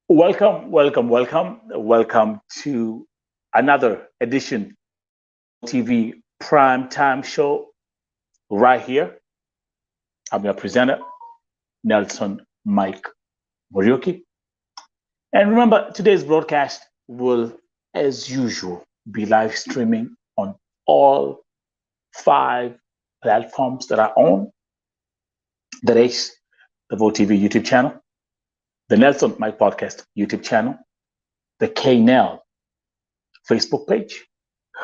Welcome to another edition TV Prime Time Show right here. I'm your presenter, Nelson Mike Muriuki. And remember, today's broadcast will, as usual, be live streaming on all 5 platforms that I own. That is the VoTV YouTube channel, the Nelson Mike Podcast YouTube channel, the KNEL Facebook page,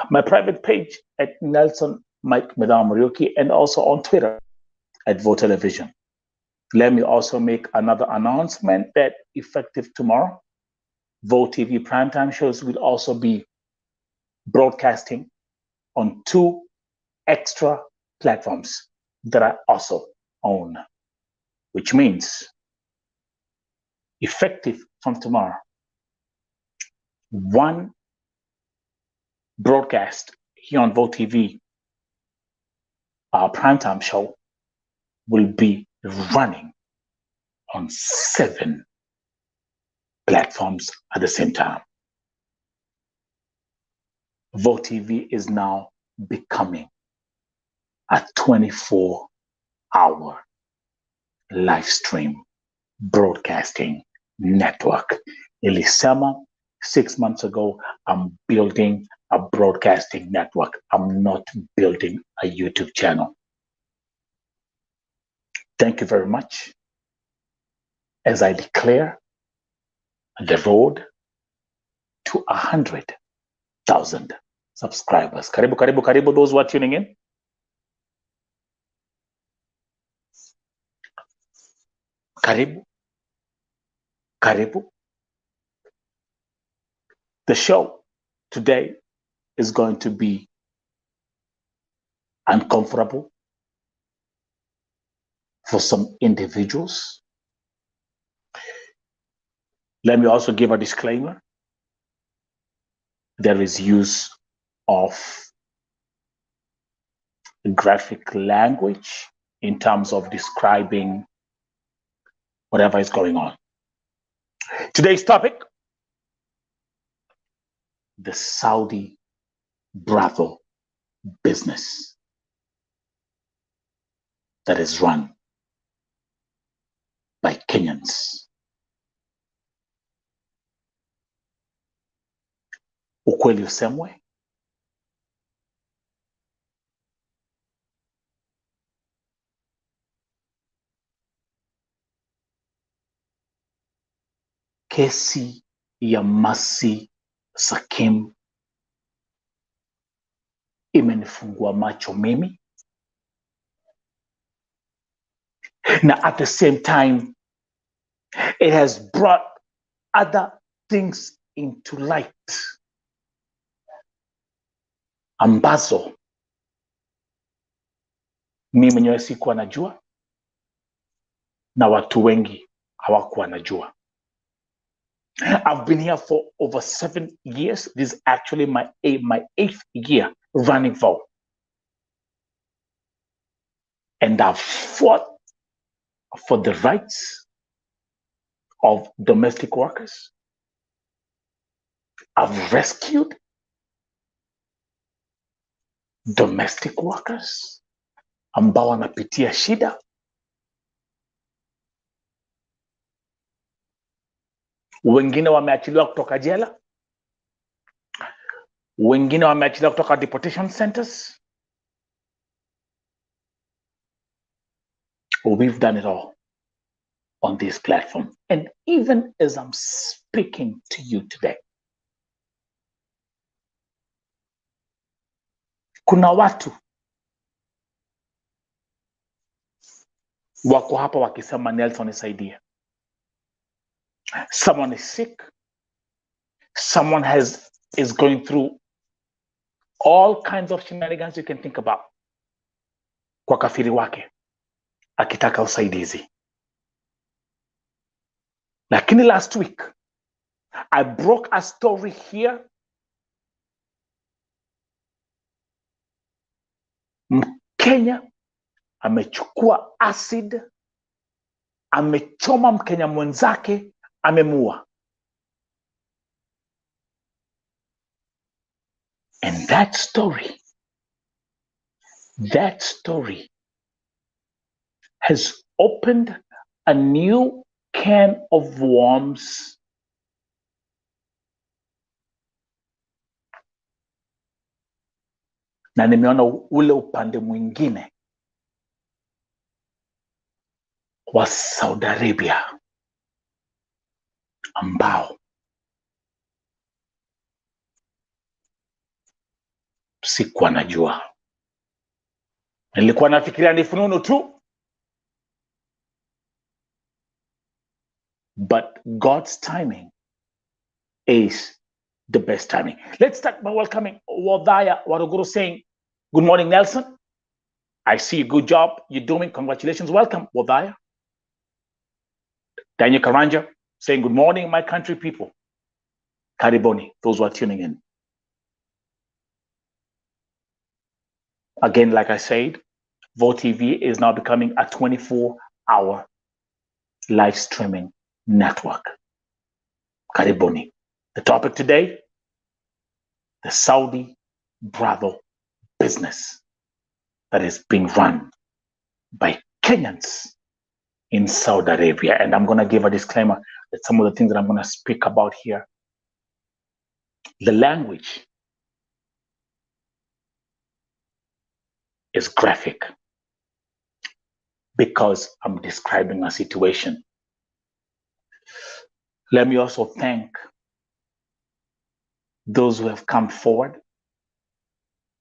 my private page at Nelson Mike Medam Muriuki, and also on Twitter at VoTelevision. Let me also make another announcement that effective tomorrow, VoTV primetime shows will also be broadcasting on 2 extra platforms that I also own, which means effective from tomorrow, 1 broadcast here on VoTV, our primetime show, will be running on 7 platforms at the same time. VoTV is now becoming a 24-hour live stream broadcasting network. Elisema, 6 months ago, I'm building a broadcasting network. I'm not building a YouTube channel. Thank you very much. As I declare the road to 100,000 subscribers. Karibu, those who are tuning in. Karibu. The show today is going to be uncomfortable for some individuals. Let me also give a disclaimer. There is use of graphic language in terms of describing whatever is going on. Today's topic: the Saudi brothel business that is run by Kenyans. Ukweli usemwe, kesi ya Mercy Sakim imenifungua macho mimi, na at the same time it has brought other things into light ambazo mimi mwenyewe sikuwa najua na watu wengi hawakuwa najua. I've been here for over 7 years. This is actually my 8th year running for. And I've fought for the rights of domestic workers. I've rescued domestic workers ambao wanapitia shida. Wengine wameachiliwa kutoka jela. Wengine wameachiliwa kutoka deportation centers. We've done it all on this platform. And even as I'm speaking to you today, kuna watu wako hapa wakisema Nelson nisaidie. Someone is sick. Someone is going through all kinds of shenanigans you can think about. Kwa kafiri wake akitaka usaidizi. Lakini last week I broke a story here. Mkenya amechukua acid, amechoma Mkenya mwenzake, amemuua. And that story has opened a new can of worms na nimeona ule upande mwingine wa Saudi Arabia ambao sikuwa najua. Nilikuwa nafikiria ni fununu tu, but God's timing is the best timing. Let's start by welcoming Wadaya Waruguru, saying, good morning, Nelson. I see a good job you're doing. Congratulations. Welcome, Wadaya. Daniel Karanja saying, good morning, my country people. Kariboni, those who are tuning in. Again, like I said, VoTV is now becoming a 24-hour live streaming network. Kariboni. The topic today, the Saudi brothel business that is being run by Kenyans in Saudi Arabia. And I'm going to give a disclaimer that some of the things that I'm going to speak about here, the language is graphic because I'm describing a situation. Let me also thank those who have come forward,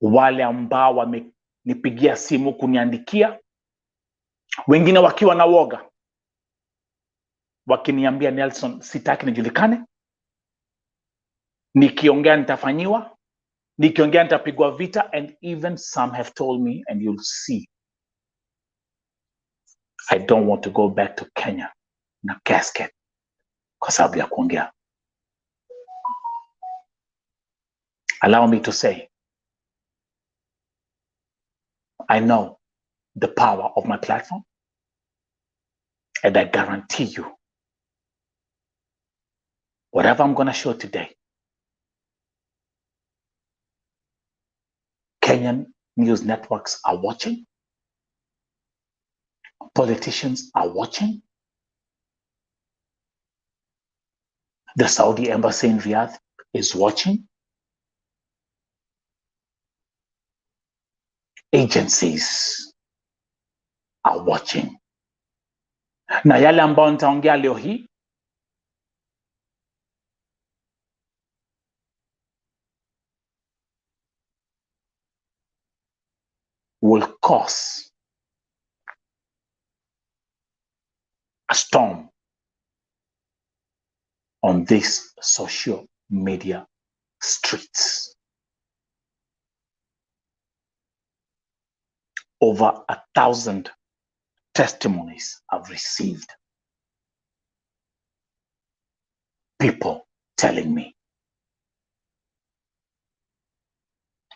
wale ambao wamenipigia simu kuniandikia, wengine wakiwa na woga, wakiniambia Nelson, sitaki nijulikane, nikiongea nitafanyiwa, nikiongea nitapigwa vita, and even some have told me, and you'll see, I don't want to go back to Kenya na casket kwa sababu ya kuongea. Allow me to say, I know the power of my platform, and I guarantee you, whatever I'm going to show today, Kenyan news networks are watching, politicians are watching, the Saudi embassy in Riyadh is watching, agencies are watching. Na yale ambao nitaongea leo hii will cause a storm on these social media streets. Over 1,000 testimonies I've received. People telling me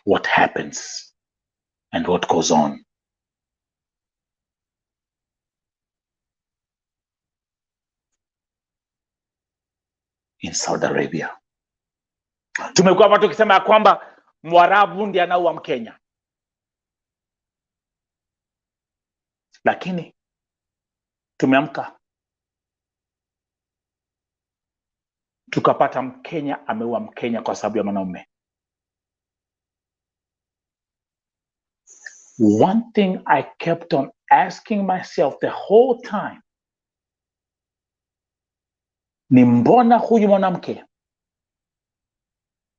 what happens and what goes on. In Saudi Arabia. Tumekuwa hapa tukisema ya kwamba Mwarabu ndiye anaua Mkenya. Lakini tumeamka tukapata Mkenya ameua Mkenya kwa sababu ya mwanaume. One thing I kept on asking myself the whole time, ni mbona huyu mwanamke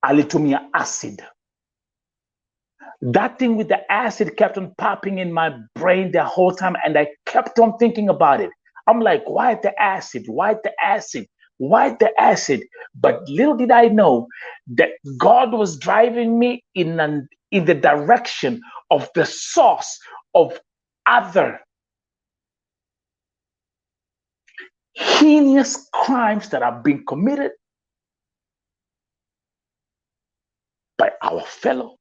alitumia acid? That thing with the acid kept on popping in my brain the whole time, and I kept on thinking about it. I'm like, why the acid? Why the acid? Why the acid? But little did I know that God was driving me in the direction of the source of other heinous crimes that are being committed by our fellow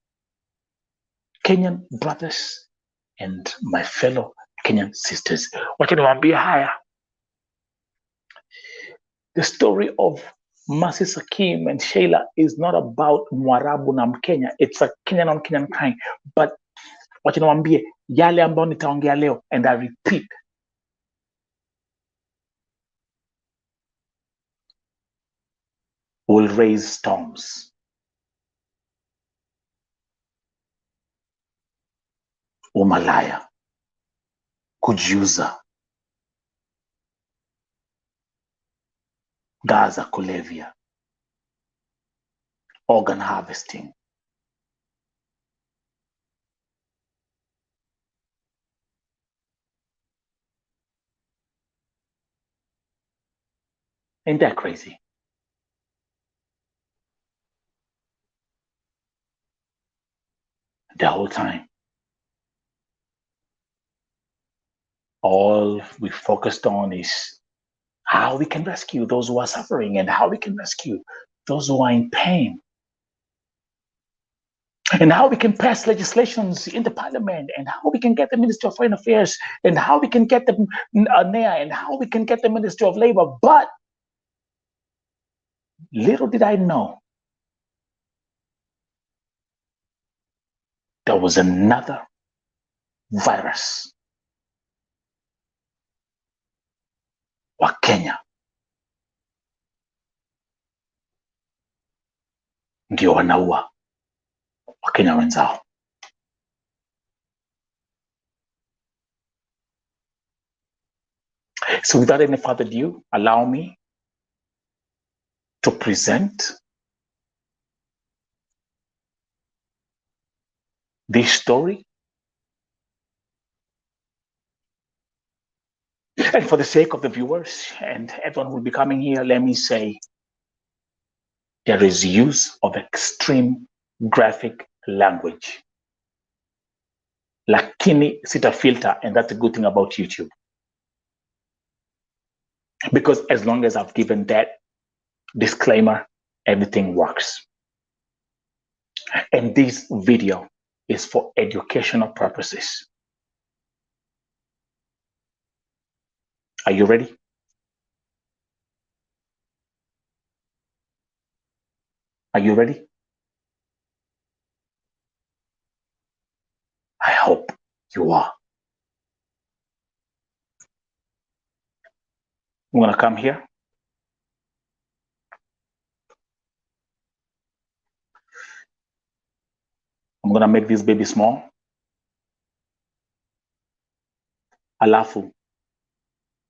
Kenyan brothers and my fellow Kenyan sisters. Wacha niwaambie haya. The story of Mercy Sakim and Sheila is not about Mwarabu na Mkenya. It's a Kenyan on Kenyan crime. But wacha niwaambie yale ambayo nitaongea leo, and I repeat, will raise storms. Umalaya, kujiuza, Gaza kulevya, organ harvesting. Ain't that crazy? The whole time, all we focused on is how we can rescue those who are suffering and how we can rescue those who are in pain, and how we can pass legislations in the parliament, and how we can get the Ministry of Foreign Affairs, and how we can get the NEA, and how we can get the Ministry of Labor. But little did I know, there was another virus wa Kenya ndio wanaua Wakenya wenzao. So without any further ado, allow me to present this story. And for the sake of the viewers and everyone who will be coming here, let me say there is use of extreme graphic language. Lakini sita filter, and that's a good thing about YouTube. Because as long as I've given that disclaimer, everything works. And this video is for educational purposes. Are you ready? Are you ready? I hope you are. I'm gonna come here. I'm gonna make this baby small. Alafu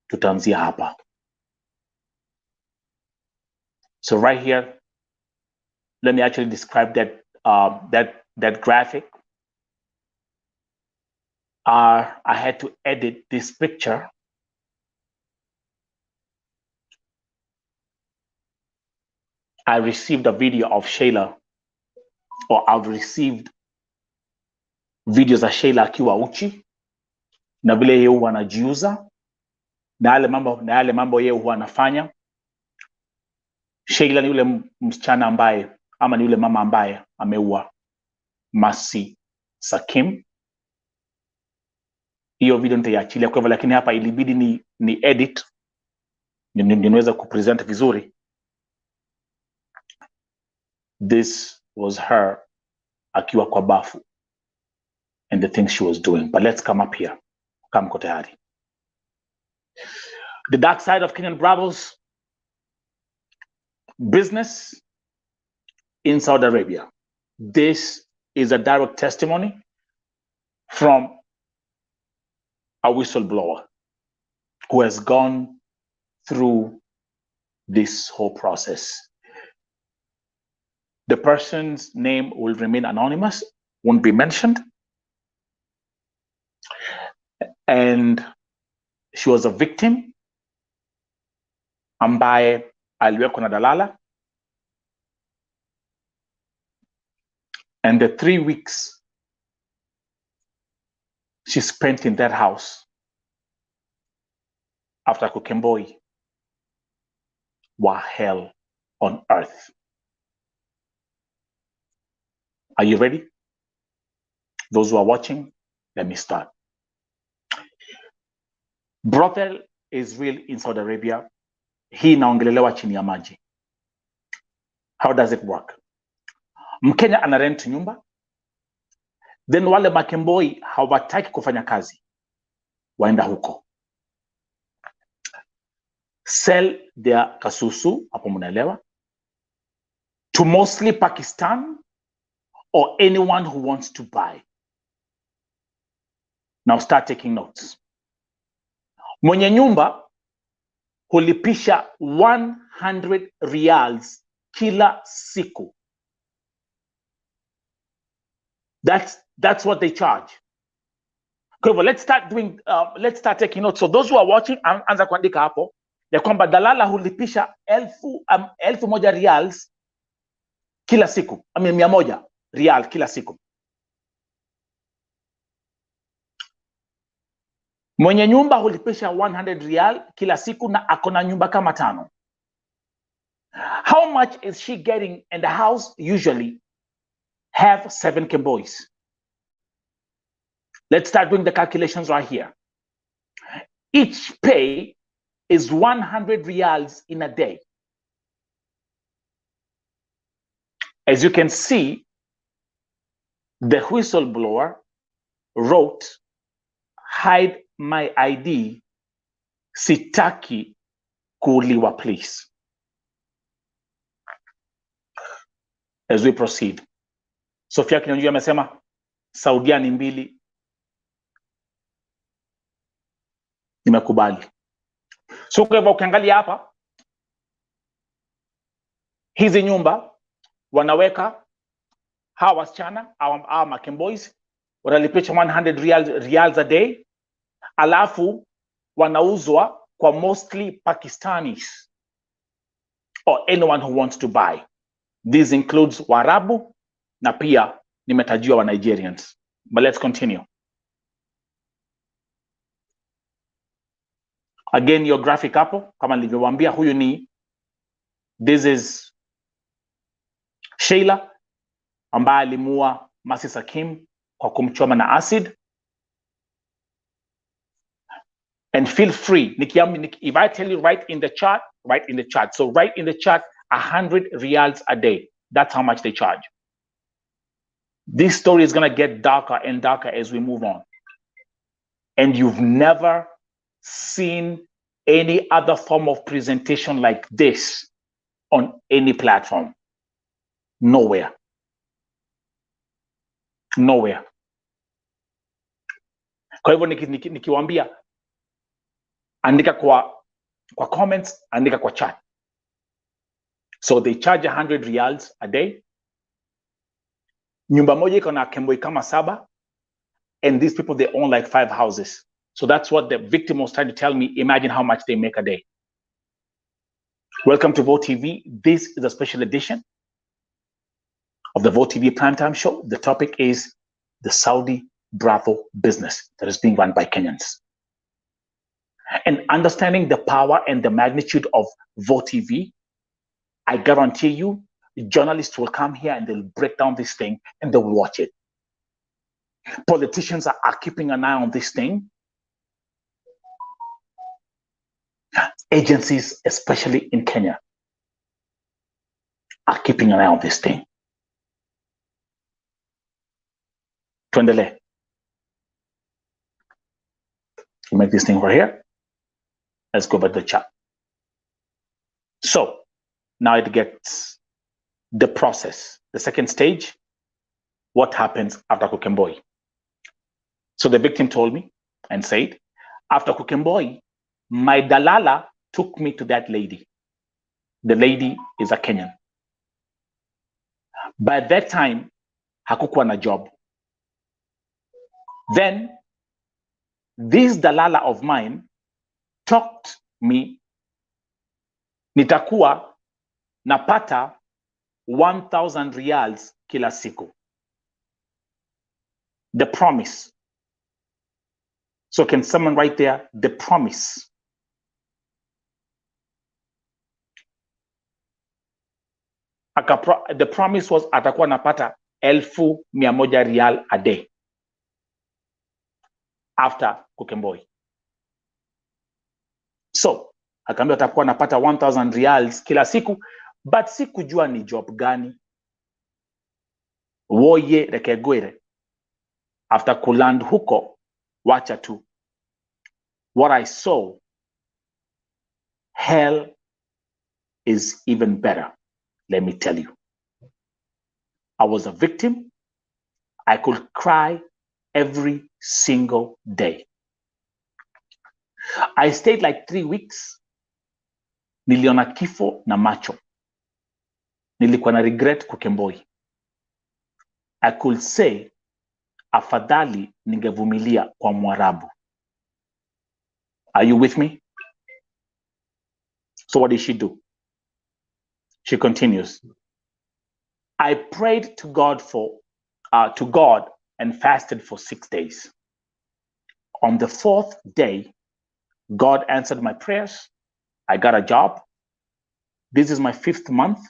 tutaanzia hapa. So right here, let me actually describe that that graphic. I had to edit this picture I received a video of Sheila, or I've received videos za Sheila akiwa uchi na vile yeye huwa anajiuza na yale mambo yeye huwa anafanya. Sheila ni yule msichana ambaye, ama ni yule mama ambaye ameua Mercy Sakim. Hiyo video nitaiachilia kwa hivyo, lakini hapa ilibidi ni edit niweza kupresent vizuri. This was her akiwa kwa bafu and the things she was doing. But let's come up here. Come ko tayari. The dark side of Kenyan Brothels business in Saudi Arabia. This is a direct testimony from a whistleblower who has gone through this whole process. The person's name will remain anonymous, won't be mentioned. And she was a victim ambaye aliwekwa na dalala. And the 3 weeks she spent in that house after Kukemboi were hell on earth. Are you ready? Those who are watching, let me start. Brothel is real in Saudi Arabia. Hii inaongelelewa chini ya maji. How does it work? Mkenya ana rent nyumba, then wale makemboi hawataki kufanya kazi, waenda huko sell their kasusu, hapo mnaelewa, to mostly Pakistan or anyone who wants to buy. Now start taking notes. Mwenye nyumba hulipisha 100 riyals kila siku. That's what they charge. Kwa hivyo let's start taking notes. So those who are watching, anza kuandika hapo ya kwamba dalala hulipisha 1,000 riyals kila siku, 100 riyal kila siku. Mwenye nyumba hulipisha 100 riyal kila siku na akona nyumba kama 5. How much is she getting? And the house usually have 7 kembois. Let's start doing the calculations right here. Each pay is 100 riyals in a day. As you can see, the whistleblower wrote, "Hide my ID, sitaki kuuliwa, please." As we proceed, Sofia Kinyanjui amesema Saudia ni 2. Nimekubali. So kwa hivyo ukiangalia hapa, hizi nyumba wanaweka hawa wasichana au makemboys wanalipisha 100 riyals a day, alafu wanauzwa kwa mostly Pakistanis or anyone who wants to buy. This includes Waarabu na pia nimetajiwa wa Nigerians. But let's continue. Again, your graphic hapo kama nilivyowaambia, huyu ni, this is Sheila ambaye alimuua Masi Sakim kwa kumchoma na acid. And feel free, if I tell you write in the chat, write in the chat. So write in the chat 100 riyals a day. That's how much they charge. This story is going to get darker and darker as we move on. And you've never seen any other form of presentation like this on any platform. Nowhere. Nowhere. Kwa hivyo nikiwaambia, andika kwa comments, andika kwa chat. So they charge 100 riyals a day. Nyumba moja iko na kemboi kama 7, and these people, they own like 5 houses. So that's what the victim was trying to tell me. Imagine how much they make a day. Welcome to Vote TV. This is a special edition of the Vote TV primetime show. The topic is the Saudi brothel business that is being run by Kenyans. And understanding the power and the magnitude of Vote TV, I guarantee you, journalists will come here and they'll break down this thing and they'll watch it. Politicians are keeping an eye on this thing. Agencies, especially in Kenya, are keeping an eye on this thing. Tuendele. We'll make this thing right here. Let's go back to the chat. So now it gets the process. The second stage, what happens after Kukemboi? So the victim told me and said, after Kukemboi, my dalala took me to that lady. The lady is a Kenyan. By that time, hakukuwa na job. Then, this dalala of mine talked me, nitakuwa napata 1,000 riyals kila siku. The promise. So can someone write there, the promise? The promise was atakuwa napata 1,100 riyal a day after Kukemboi. So akaambia atakuwa napata 1,000 riyals kila siku, but sikujua ni job gani. Woye rekegwere. After kuland huko, wacha tu. What I saw, hell is even better. Let me tell you. I was a victim. I could cry every single day. I stayed like 3 weeks. Niliona kifo na macho. Nilikuwa na regret kukemboi. I could say, afadhali ningevumilia kwa Mwarabu. Are you with me? So what did she do? She continues. I prayed to God and fasted for 6 days. On the 4th day, God answered my prayers. I got a job. This is my 5th month.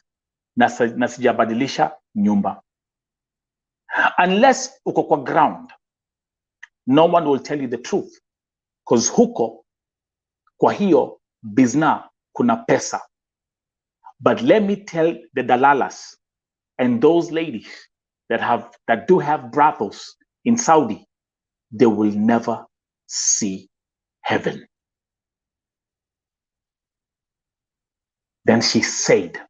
Nasijabadilisha nyumba. Unless uko kwa ground, no one will tell you the truth. Because huko, kwa hiyo, bizna, kuna pesa. But let me tell the dalalas and those ladies that do have brothels in Saudi, they will never see heaven. Then she said,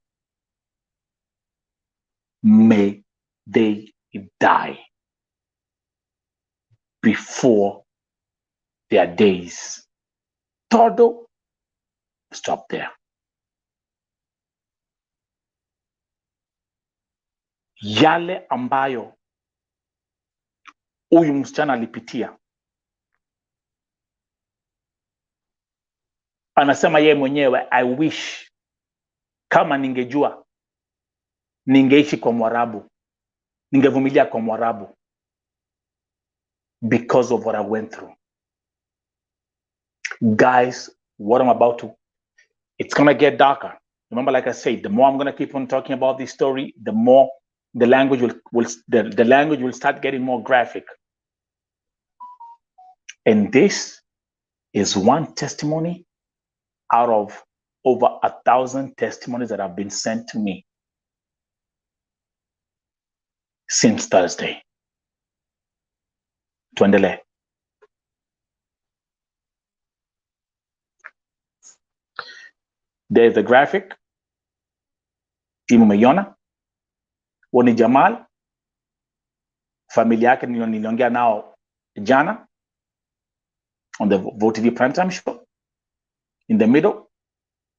may they die before their days. Todo, stop there. Yale ambayo huyu msichana alipitia. Anasema yeye mwenyewe, I wish kama ningejua ningeishi kwa Mwarabu, ningevumilia kwa Mwarabu, because of what I went through. Guys, what I'm about to, it's going to get darker. Remember, like I said, the more I'm going to keep on talking about this story, the more the language the language will start getting more graphic. And this is one testimony out of over 1,000 testimonies that have been sent to me since Thursday. Tuendelee. There's the graphic. Imumeyona. Woni Jamal. Familia yake niliongea nao jana on the VOTV primetime show. In the middle,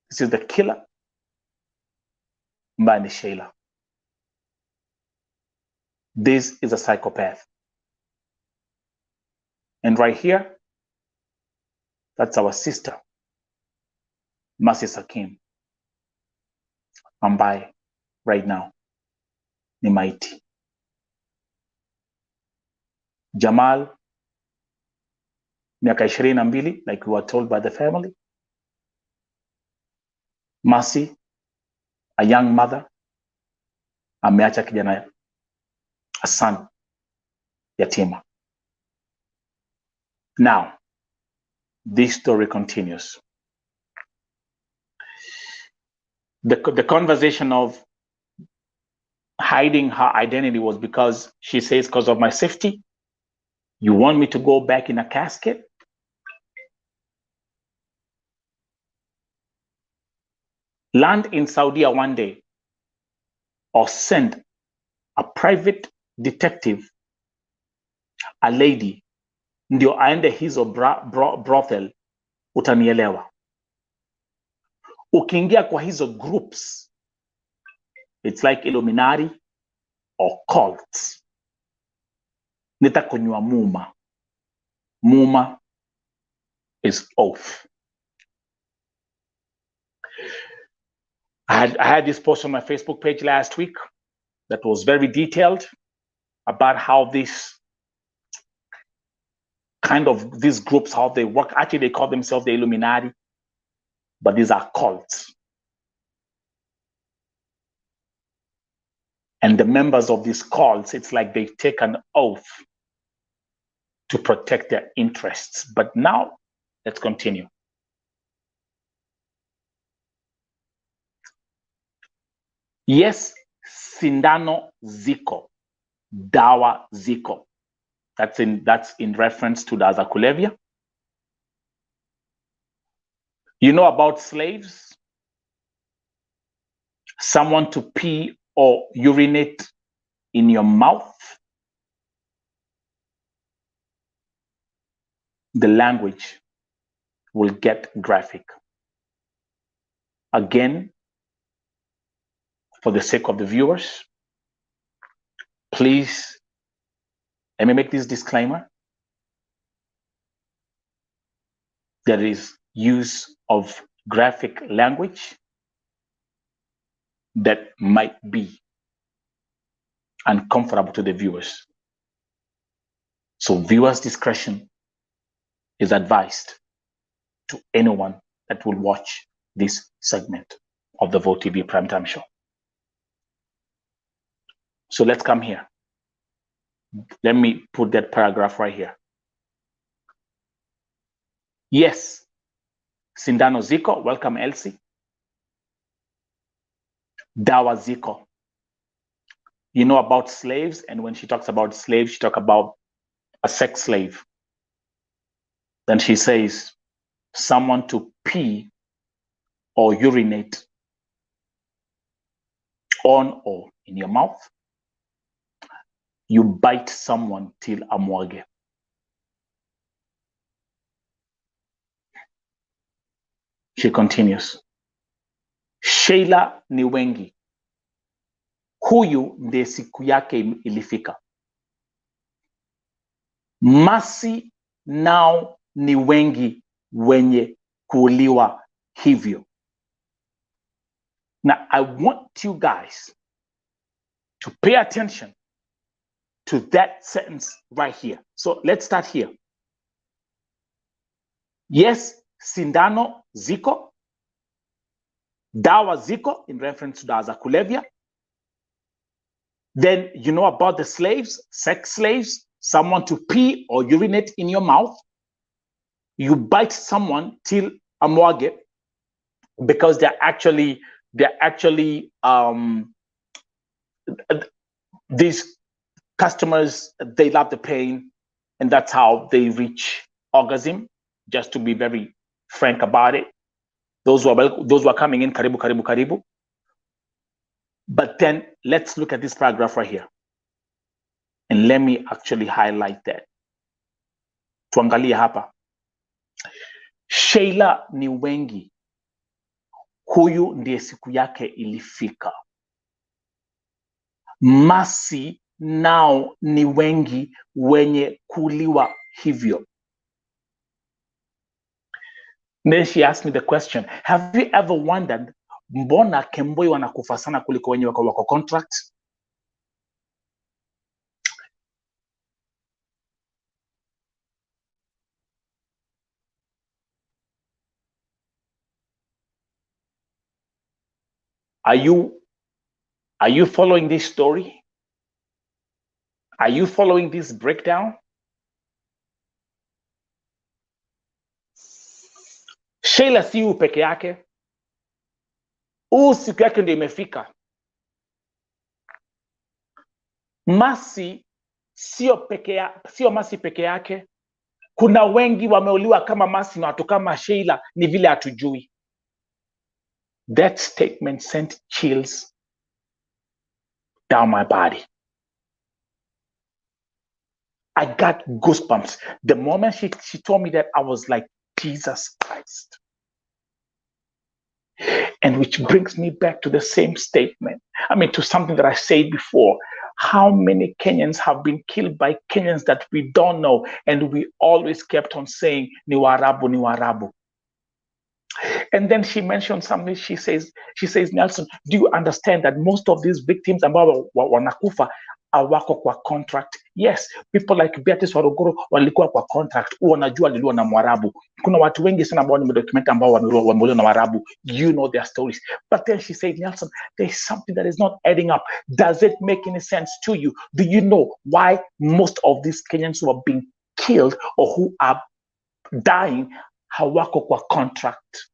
this is the killer, Mbani Sheila. This is a psychopath. And right here, that's our sister, Masi Sakim. Ambaye, right now, ni maiti. Jamal, miaka 22, like we were told by the family. Masi, a young mother, ameacha kijana, a son, yatima. Now, this story continues. The conversation of hiding her identity was because she says, because of my safety, you want me to go back in a casket? Land in Saudi one day, or send a private detective, a lady, ndio aende hizo brothel, utanielewa. Ukiingia kwa hizo groups, it's like Illuminati or cults. Nitakunywa muma. Muma is oath. I had this post on my Facebook page last week that was very detailed about how these groups, how they work. Actually, they call themselves the Illuminati, but these are cults. And the members of these cults, it's like they take an oath to protect their interests. But now, let's continue. Yes, sindano ziko, dawa ziko. That's in reference to dawa za kulevya. You know about slaves? Someone to pee or urinate in your mouth. The language will get graphic. Again, for the sake of the viewers, please let me make this disclaimer. There is use of graphic language that might be uncomfortable to the viewers. So viewers' discretion is advised to anyone that will watch this segment of the Vote TV Primetime Show. So let's come here. Let me put that paragraph right here. Yes, sindano ziko, welcome Elsie. Dawa ziko. You know about slaves, and when she talks about slaves, she talks about a sex slave. Then she says, someone to pee or urinate on or in your mouth. You bite someone till amwage. She continues. Sheila ni wengi. Huyu ndiye siku yake ilifika. Masi nao ni wengi wenye kuuliwa hivyo. Now, I want you guys to pay attention to that sentence right here. So let's start here. Yes, sindano ziko. Dawa ziko, in reference to dawa za kulevya. Then you know about the slaves, sex slaves, someone to pee or urinate in your mouth. You bite someone till amwage, because they're actually these customers, they love the pain, and that's how they reach orgasm. Just to be very frank about it, those who are coming in, karibu karibu karibu. But then let's look at this paragraph right here, and let me actually highlight that. Tuangalie hapa. Sheila ni wengi, huyu ndiye siku yake ilifika. Masi nao ni wengi wenye kuliwa hivyo. Then she asked me the question, have you ever wondered, mbona Kemboi wanakufa sana kuliko wenye wako contract? Are you following this story? Are you following this breakdown? Sheila si u peke yake. Siku yake ndio imefika. Masi sio Masi peke yake. Kuna wengi wameuliwa kama Masi na watu kama Sheila, ni vile hatujui. That statement sent chills down my body. I got goosebumps. The moment she told me that, I was like, Jesus Christ. And which brings me back to the same statement. I mean, to something that I said before. How many Kenyans have been killed by Kenyans that we don't know, and we always kept on saying, ni Warabu, ni Warabu. And then she mentioned something. She says, Nelson, do you understand that most of these victims ambao wanakufa awako kwa contract? Yes, people like Beatrice Waruguru walikuwa kwa contract. Wanajua waliliwa na Mwarabu. Kuna watu wengi sana ambao nimedocument ambao wameuliwa na Mwarabu. You know their stories. But then she said, Nelson, there's something that is not adding up. Does it make any sense to you? Do you know why most of these Kenyans who are being killed or who are dying hawako kwa contract?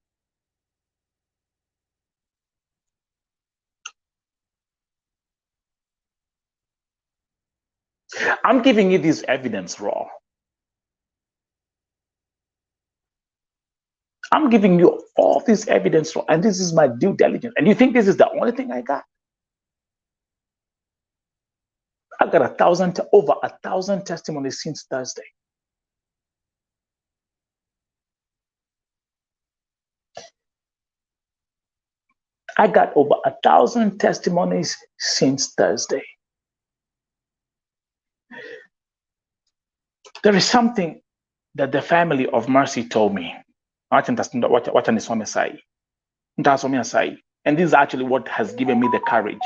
I'm giving you this evidence raw. I'm giving you all this evidence raw, and this is my due diligence. And you think this is the only thing I got? I got over 1,000 testimonies since Thursday. I got over 1,000 testimonies since Thursday. There is something that the family of Mercy told me. And this is actually what has given me the courage.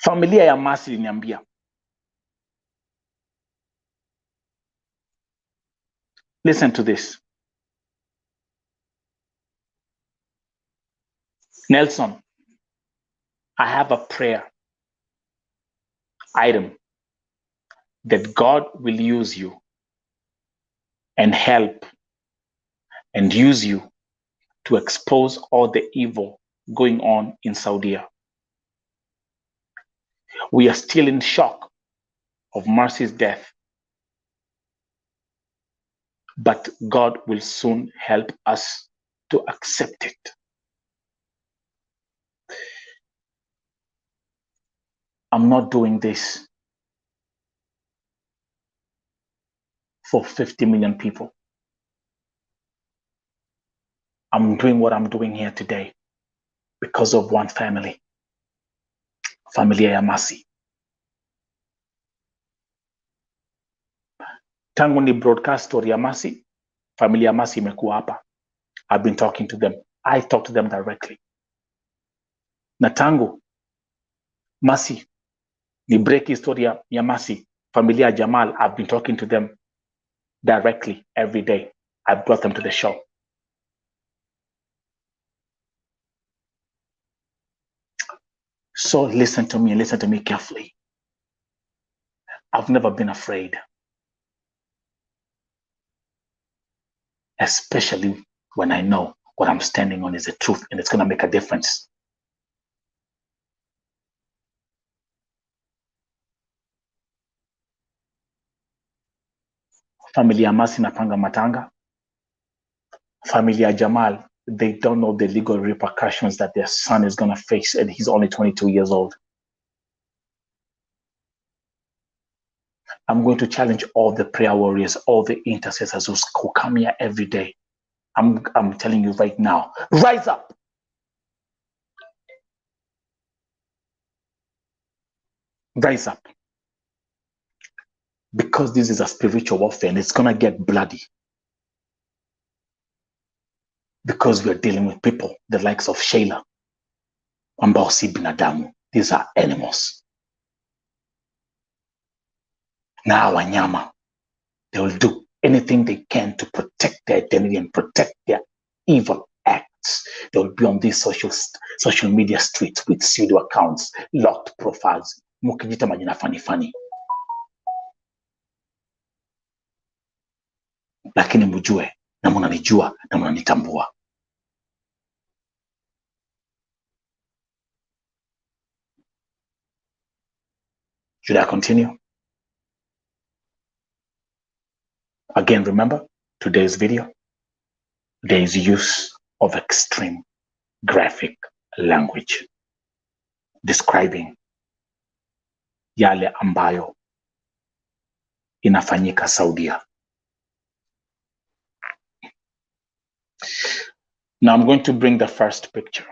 Familia ya Mercy iliniambia, listen to this. Nelson, I have a prayer item that God will use you and help and use you to expose all the evil going on in Saudi. We are still in shock of Mercy's death, but God will soon help us to accept it. I'm not doing this for 50 million people. I'm doing what I'm doing here today because of one family, Familia ya Mercy. Tangu ni broadcast story ya Mercy, Familia ya Mercy imekuwa hapa. I've been talking to them. I talk to them directly. Na tangu Mercy ni break historia ya Mercy, Familia ya Jamal, I've been talking to them directly every day. I brought them to the show. So listen to me carefully. I've never been afraid, especially when I know what I'm standing on is the truth and it's going to make a difference. Familia Mercy napanga matanga. Familia Jamal, they don't know the legal repercussions that their son is going to face, and he's only 22 years old. I'm going to challenge all the prayer warriors, all the intercessors who come here every day. I'm telling you right now, rise up. Rise up. Because this is a spiritual warfare and it's going to get bloody. Because we're dealing with people, the likes of Shayla, ambao si binadamu. These are animals. Na wanyama, they will do anything they can to protect their identity and protect their evil acts. They will be on these social media streets with pseudo accounts, locked profiles, mukijita majina funny. Lakini mjue na mnanijua na mnanitambua. Should I continue? Again, remember today's video, there is use of extreme graphic language describing yale ambayo inafanyika Saudia. Now I'm going to bring the first picture.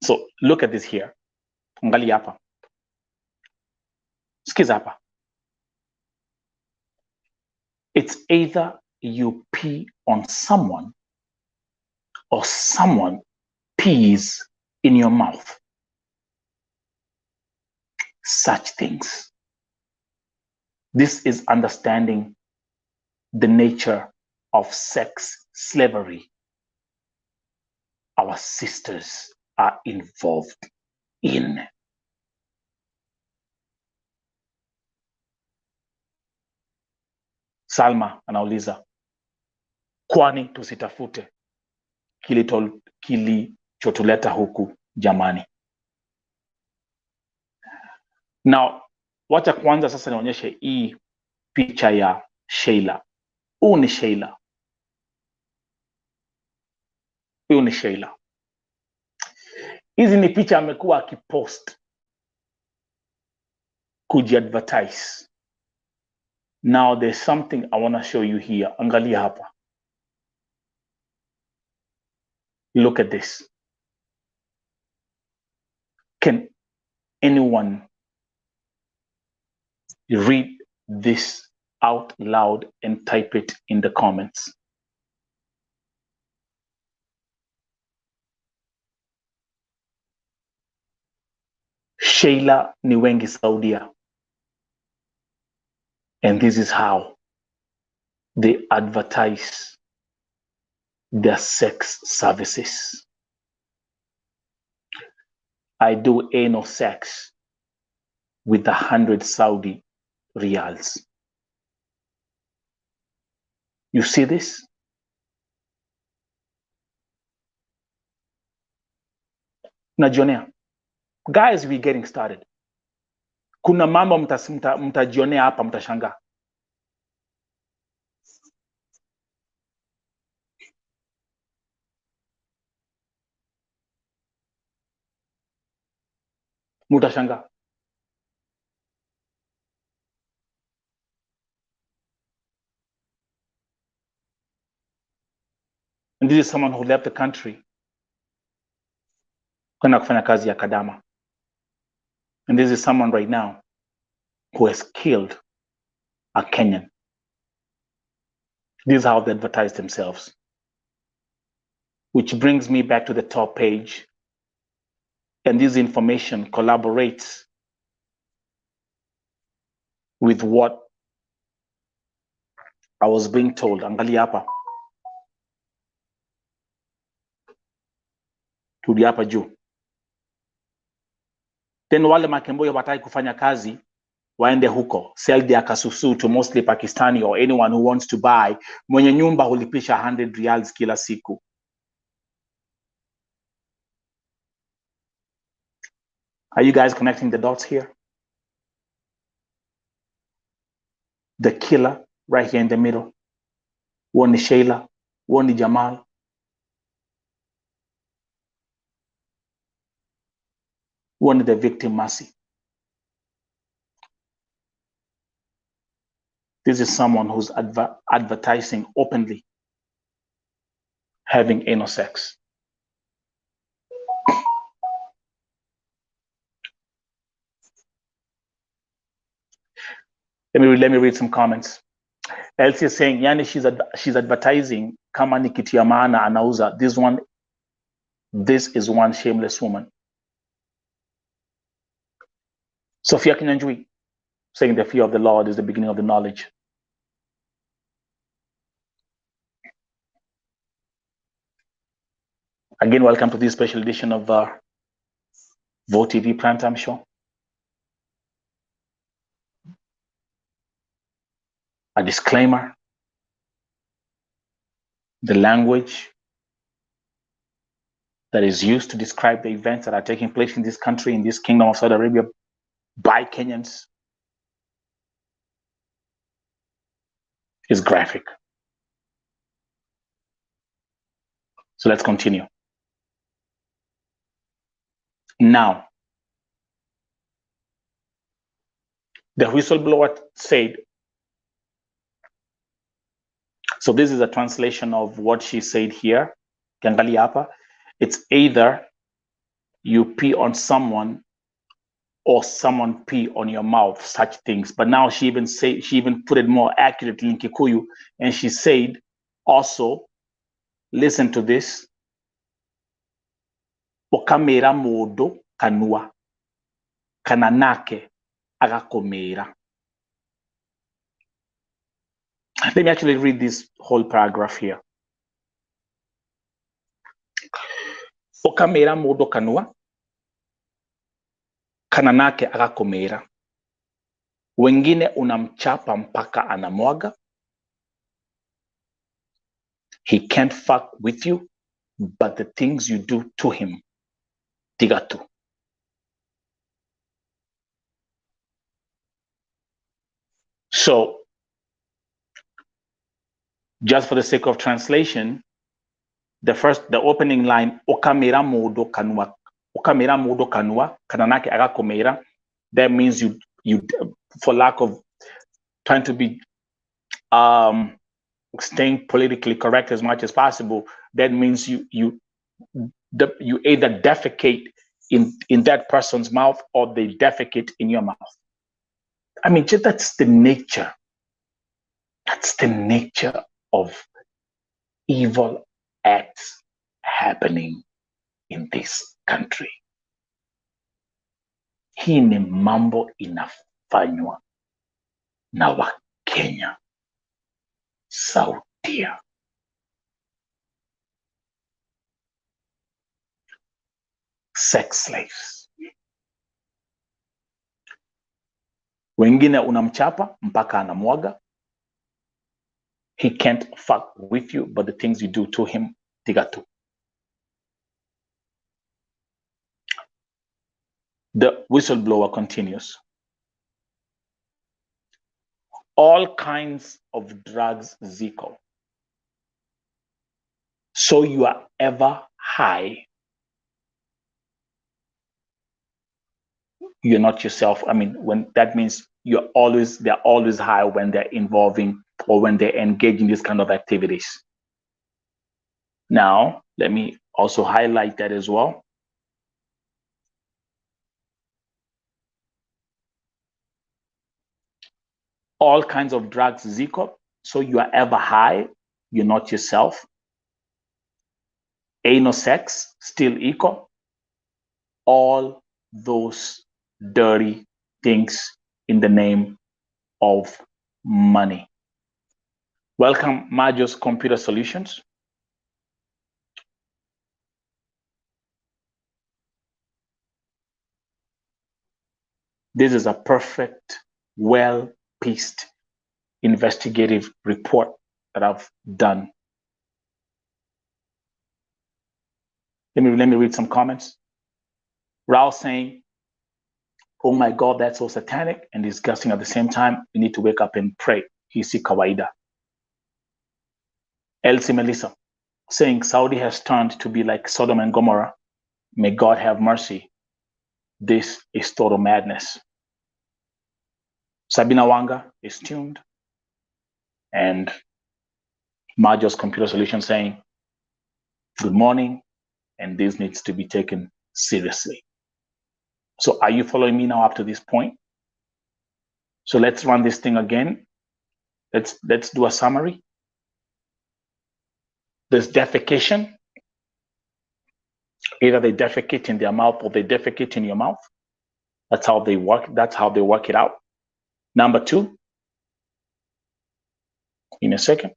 So look at this here. Angalia hapa. Sikiza hapa. It's either you pee on someone or someone pees in your mouth. Such things. This is understanding the nature of sex slavery our sisters are involved in. Salma anauliza, kwani tusitafute kilichotuleta huku jamani? Now, wacha kwanza sasa nionyeshe hii picha ya Sheila. Huyu ni Sheila. Huyu ni Sheila. Hizi ni picha amekuwa akipost kujiadvertise. Now there's something I want to show you here. Angalia hapa. Look at this. Can anyone read this out loud and type it in the comments? Sheila ni wengi Saudia. And this is how they advertise their sex services. I do anal sex with 100 Saudi riyals. You see this? Najionea. Guys, we're getting started. Kuna mambo mtajionea hapa mtashangaa. Mtashangaa. And this is someone who left the country kwenda kufanya kazi ya kadama. And this is someone right now who has killed a Kenyan. This is how they advertise themselves. Which brings me back to the top page. And this information collaborates with what I was being told. Angalia hapa. Tudi hapa juu. Then wale makemboyo wataki kufanya kazi waende huko, sell their kasusu to mostly Pakistani or anyone who wants to buy. Mwenye nyumba hulipisha 100 riyals kila siku. Are you guys connecting the dots here? The killer right here in the middle. One is Sheila, one is Jamal. One is the victim, Mercy. This is someone who's advertising openly having anal sex. Let me read some comments. Elsie is saying, yani she's advertising kama ni kitu ya maana anauza. This is one shameless woman. Sophia Kinyanjui saying the fear of the Lord is the beginning of the knowledge. Again, welcome to this special edition of Vote TV Primetime Show. A disclaimer. The language that is used to describe the events that are taking place in this country, in this kingdom of Saudi Arabia, by Kenyans, is graphic. So let's continue. Now, the whistleblower said, so this is a translation of what she said here. It's either you pee on someone or someone pee on your mouth, such things. But now she even put it more accurately in Kikuyu, and she said also, listen to this. Okamera modo kanua kananake agakomera. Let me actually read this whole paragraph here. Okamera modo kanua kananake agakomera. Wengine unamchapa mpaka anamwaga. He can't fuck with you, but the things you do to him, tigatu. So just for the sake of translation, the opening line, okamera modo kanwa, kananake agakomera, that means you, for lack of trying to be staying politically correct as much as possible, that means you either defecate in that person's mouth or they defecate in your mouth. I mean, that's the nature. That's the nature of evil acts happening in this country. Hii ni mambo inafanywa na Wakenya, Saudia. Sex slaves. Wengine unamchapa mpaka anamwaga. He can't fuck with you, but the things you do to him, tigatu. The whistleblower continues. All kinds of drugs, Zico. So you are ever high, you're not yourself. I mean, when that means they're always high when they're involving or when they engage in this kind of activities. Now, let me also highlight that as well. All kinds of drugs, Zico. So you are ever high, you're not yourself. Anal sex, still equal. All those dirty things in the name of money. Welcome, Majos Computer Solutions. This is a perfect, well-pieced investigative report that I've done. Let me read some comments. Raul saying, oh my God, that's so satanic and disgusting at the same time. We need to wake up and pray. Hisi kawaida. Elsie Melissa saying Saudi has turned to be like Sodom and Gomorrah. May God have mercy. This is total madness. Sabina Wanga is tuned. And Majos Computer Solutions saying, good morning. And this needs to be taken seriously. So are you following me now up to this point? So let's run this thing again. Let's do a summary. There's defecation. Either they defecate in their mouth or they defecate in your mouth. That's how they work. That's how they work it out. Number two, in a second.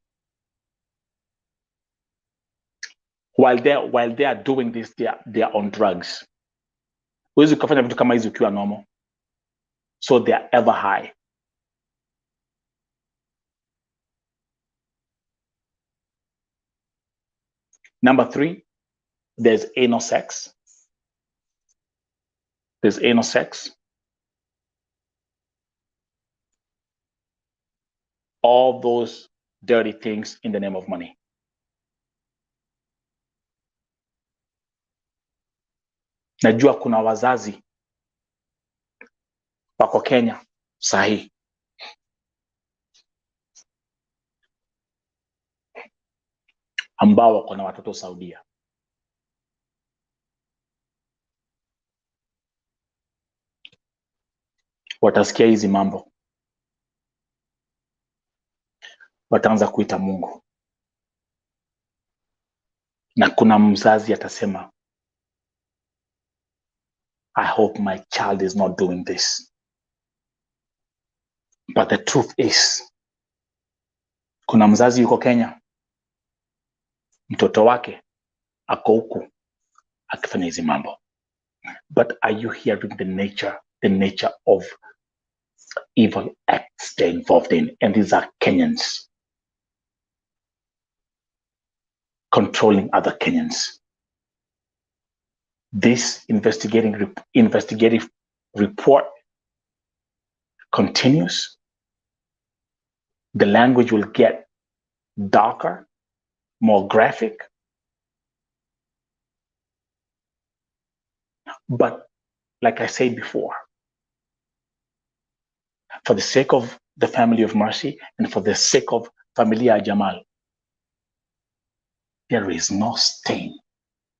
While they are doing this, they are on drugs. Huwezi ukafanya vitu kama hizi ukiwa normal. So they are ever high. Number three, there's anal sex. There's anal sex. All those dirty things in the name of money. Najua kuna wazazi wako Kenya sahi. Ambao wako na watoto Saudia. Watasikia hizi mambo. Wataanza kuita Mungu. Na kuna mzazi atasema, I hope my child is not doing this. But the truth is, kuna mzazi yuko Kenya, mtoto wake ako huku akifanya hizi mambo. But are you hearing the nature of evil acts they're involved in? And these are Kenyans controlling other Kenyans. This investigative report continues. The language will get darker, more graphic. But like I said before, for the sake of the family of Mercy and for the sake of Familia Jamal, there is no stain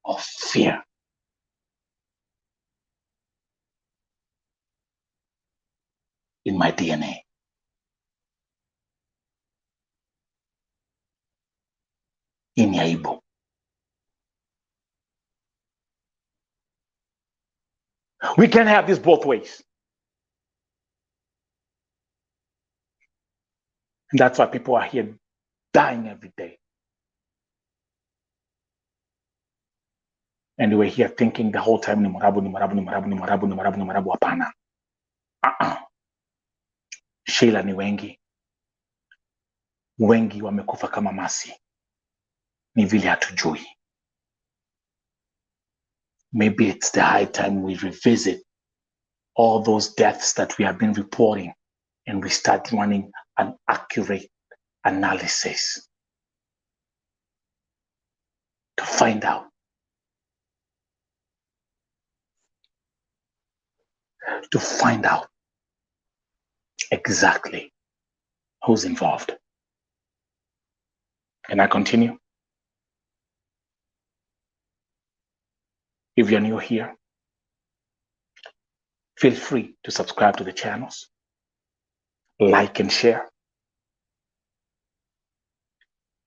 of fear in my DNA. In Yaibo. We can't have this both ways. And that's why people are here dying every day. And we're here thinking the whole time, hapana. Sheila ni wengi. Wengi wamekufa kama Mercy. Ni vile hatujui. Maybe it's the high time we revisit all those deaths that we have been reporting and we start running an accurate analysis to find out exactly who's involved. Can I continue? If you're new here, feel free to subscribe to the channels, like and share.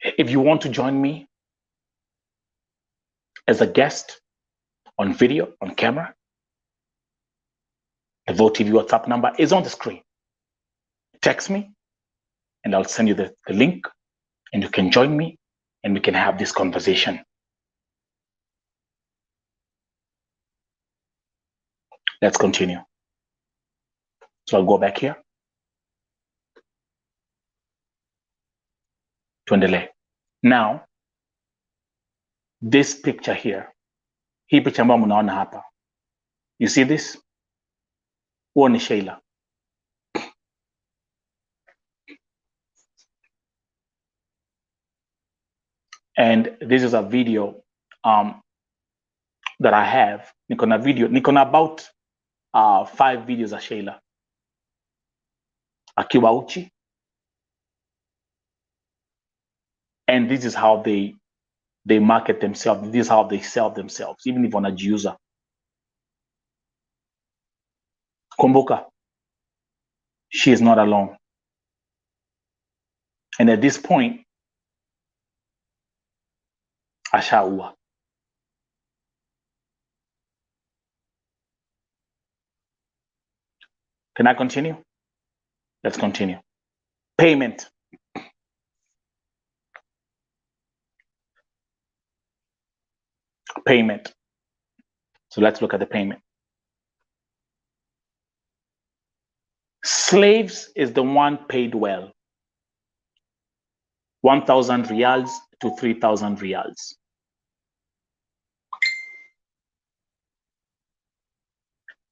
If you want to join me as a guest on video, on camera, the Vote TV WhatsApp number is on the screen. Text me and I'll send you the link and you can join me and we can have this conversation. Let's continue. So I'll go back here. Tuendelee. Now, this picture here, hii picha ambayo mnaona hapa, you see this? Huo ni Sheila. And this is a video that I have. Niko na about 5 videos of Sheila. Akiwa uchi. And this is how they market themselves. This is how they sell themselves, even if wanajiuza. Kumbuka, she is not alone. And at this point, ashaua. Can I continue? Let's continue. Payment. Payment. So let's look at the payment. Slaves is the one paid well. 1,000 riyals to 3,000 riyals.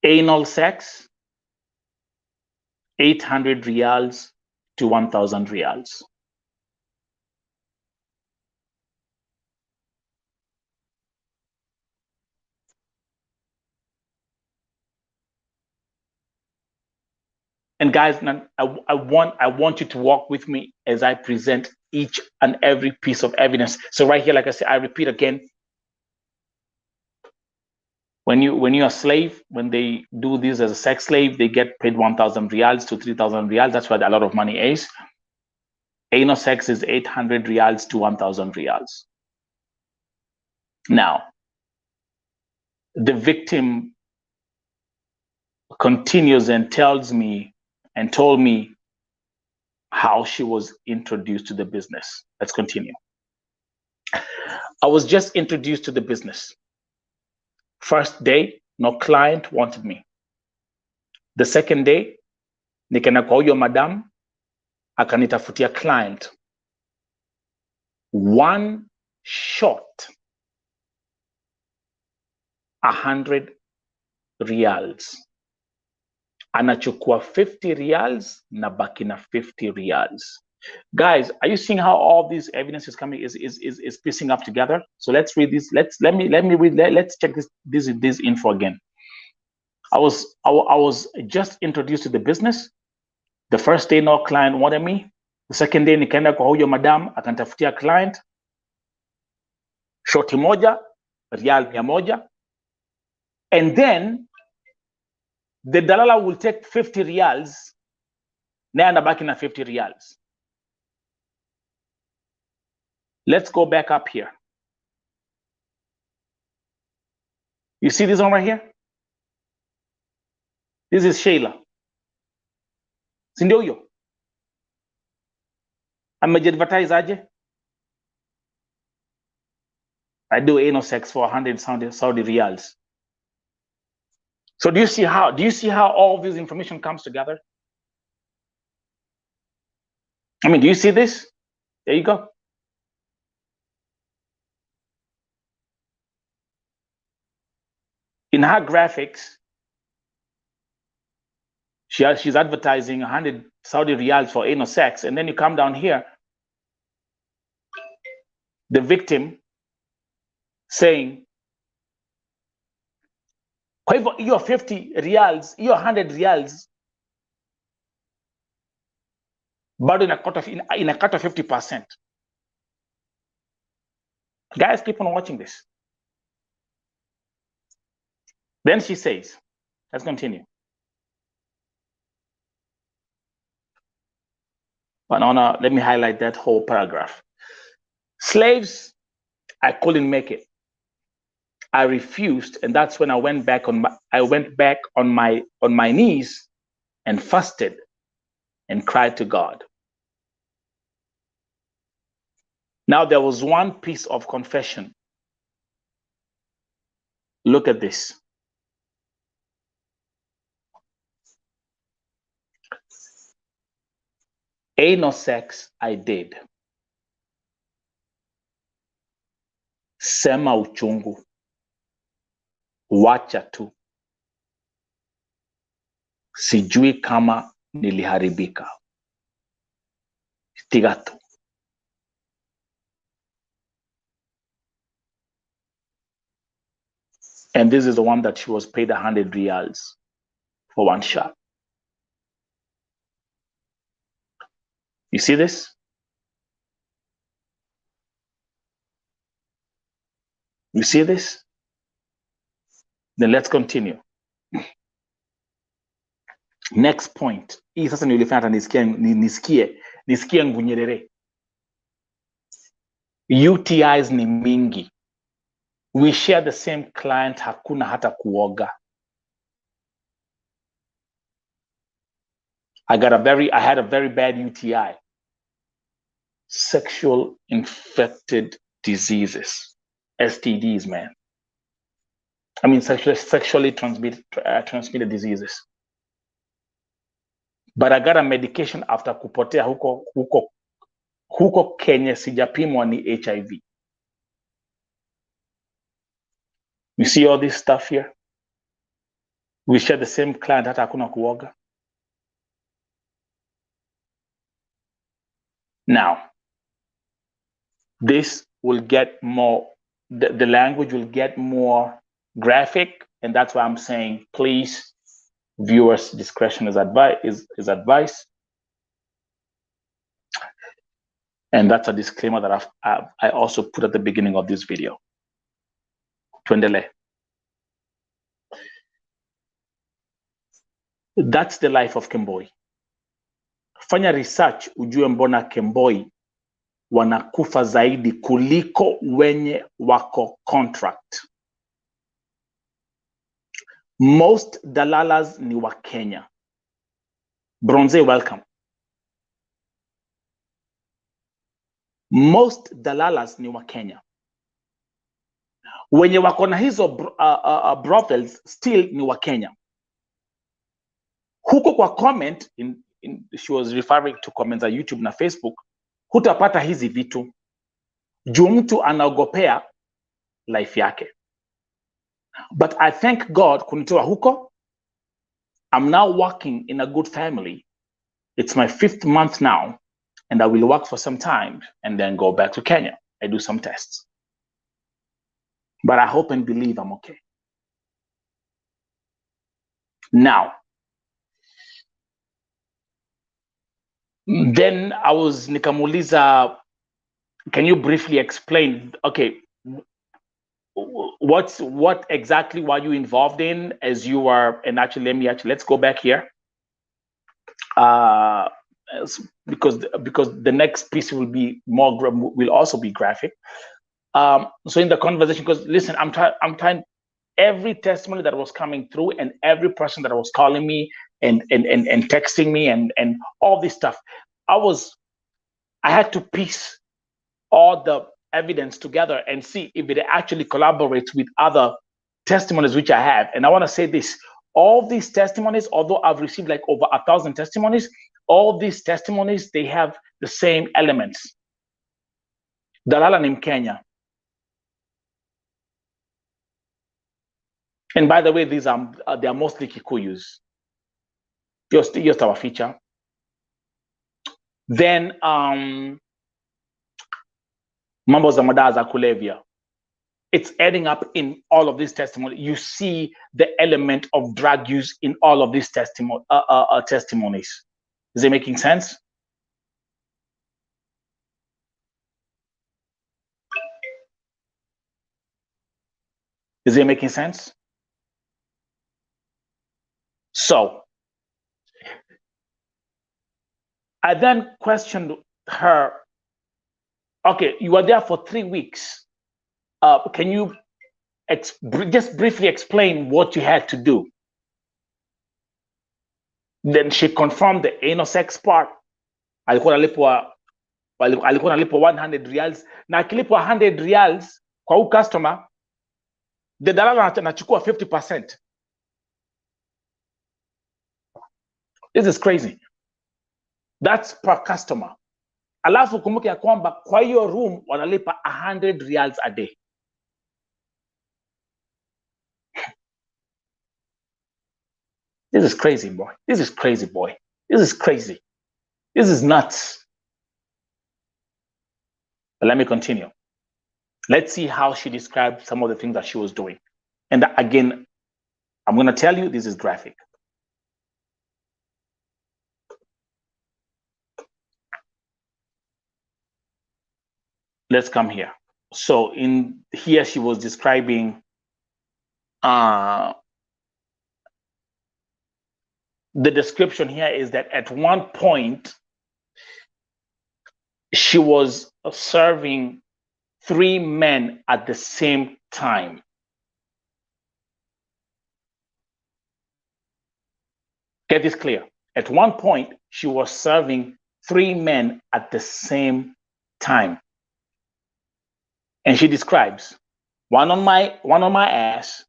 Anal sex, 800 riyals to 1,000 riyals. And guys, I want you to walk with me as I present each and every piece of evidence. So right here, like I said, I repeat again, when you're a slave, when they do this as a sex slave, they get paid 1,000 riyals to 3,000 riyals. That's what a lot of money is. Anal sex is 800 riyals to 1,000 riyals. Now, the victim continues and told me how she was introduced to the business. Let's continue. I was just introduced to the business. First day, no client wanted me. The second day, nikaenda kwa huyo madam, akanitafutia client. One shot, 100 riyals. Anachukua 50 riyals na baki na 50 riyals. Guys, are you seeing how all this evidence is coming is piecing up together? So let's read this. Let's check this info again. I was just introduced to the business. The first day no client wanted me. The second day nikaenda kwa huyo madam akanitafutia client. Shoti moja, rial 100. And then the dalala will take 50 rials. Na anabaki na 50 rials. Let's go back up here. You see this one right here? This is Sheila. Si ndio huyo? Amejiadvertise aje? I do anal sex for 100 Saudi riyals. So do you see how all this information comes together? I mean, do you see this? There you go. In her graphics, she's advertising 100 Saudi riyals for anal sex, and then you come down here, the victim saying, kwa hivyo hiyo 50 riyals, hiyo 100 riyals, bado inakata 50%. Guys, keep on watching this. Then she says, let's continue. But let me highlight that whole paragraph. Slaves, I couldn't make it. I refused, and that's when I went back on my knees and fasted and cried to God. Now there was one piece of confession. Look at this. Anal sex I did. Sema uchungu. Wacha tu. Sijui kama niliharibika. Tiga tu. And this is the one that she was paid 100 riyals for one shot. You see this? You see this? Then let's continue. Next point. Hii sasa nilifanya nisikie ngunyerere. UTIs ni mingi. We share the same client, hakuna hata kuoga. I had a very bad UTI. Sexual infected diseases. STDs, man. I mean, sexually transmitted diseases. But I got a medication after kupotea huko Kenya sijapimwa ni HIV. You see all this stuff here? We share the same client, hata hakuna kuoga. Now, this will get more, the language will get more graphic, and that's why I'm saying, please, viewers' discretion is advice. And that's a disclaimer that I also put at the beginning of this video. Tuendele. That's the life of Kemboi. Fanya research ujue mbona Kemboi wanakufa zaidi kuliko wenye wako contract. Most dalalas ni wa Kenya. Bronze, welcome. Most dalalas ni wa Kenya. Wenye wako na hizo brothels still ni wa Kenya. Huko kwa comment, she was referring to comments on YouTube na Facebook, hutapata hizi vitu. Juu mtu anaogopea life yake. But I thank God kunitoa huko. I'm now working in a good family. It's my 5th month now. and I will work for some time and then go back to Kenya. I do some tests. But I hope and believe I'm okay. Now, then I was nikamuuliza, can you briefly explain, okay, what exactly were you involved in as you were, and let's go back here. Because the next piece will also be graphic. So in the conversation, because listen, I'm trying every testimony that was coming through and every person that was calling me and texting me and all this stuff, I had to piece all the evidence together and see if it actually collaborates with other testimonies which I have. And I want to say this, all these testimonies, although I've received like over 1,000 testimonies, all these testimonies, they have the same elements. Dalala ni Mkenya. And by the way, these are they are mostly Kikuyus. Just our feature. Then mambo za madawa za kulevya. It's adding up in all of these testimonies. You see the element of drug use in all of these testimonies. Is it making sense? Is it making sense? So I then questioned her, okay, you were there for 3 weeks. Can you just briefly explain what you had to do? Then she confirmed the anal sex part. Alikuwa analipwa 100 reals, na akilipwa 100 reals kwa huyu customer, the dalala anachukua 50%. This is crazy. That's per customer. Alafu kumbuke ya kwamba kwa hiyo room wanalipa 100 reals a day. This is crazy, boy. This is crazy, boy. This is crazy. This is nuts. But let me continue. Let's see how she described some of the things that she was doing. And again, I'm going to tell you, this is graphic. Let's come here. So in here, she was describing the description here is that at one point, she was serving 3 men at the same time. Get this clear. At one point, she was serving 3 men at the same time. And she describes one on my ass,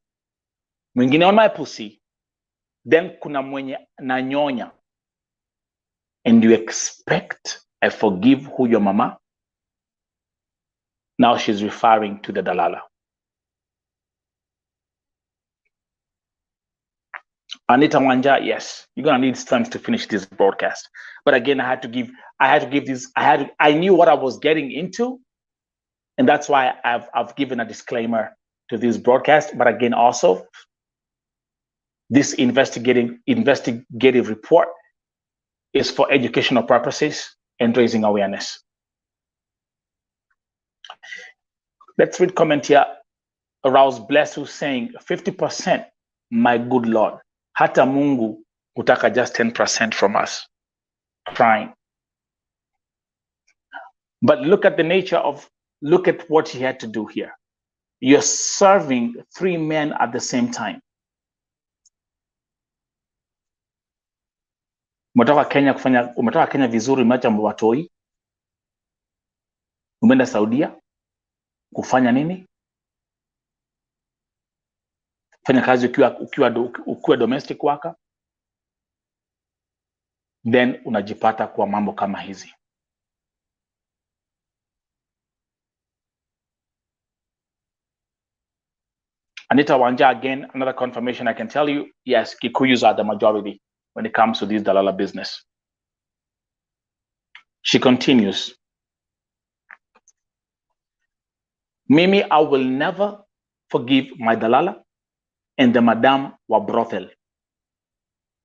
mwingine on my pussy, then kuna mwenye nanyonya. And you expect I forgive who your mama? Now she's referring to the dalala. Anita Wanja, yes, you're gonna need strength to finish this broadcast. But again, I knew what I was getting into, and that's why I've given a disclaimer to this broadcast. But again, also, this investigative report is for educational purposes and raising awareness. Let's read comment here. Arouse Bless who's saying 50%, my good Lord. Hata Mungu hutaka just 10% from us. Crying. But look at the nature of, look at what he had to do here. You're serving 3 men at the same time. Umetoka Kenya vizuri, umeacha watoi. Umeenda Saudia kufanya nini? Fanya kazi ukiwa domestic worker, then unajipata kwa mambo kama hizi. Anita Wanja, again, another confirmation I can tell you, yes, Kikuyus are the majority when it comes to this dalala business. She continues, Mimi, I will never forgive my dalala and the madam wa brothel.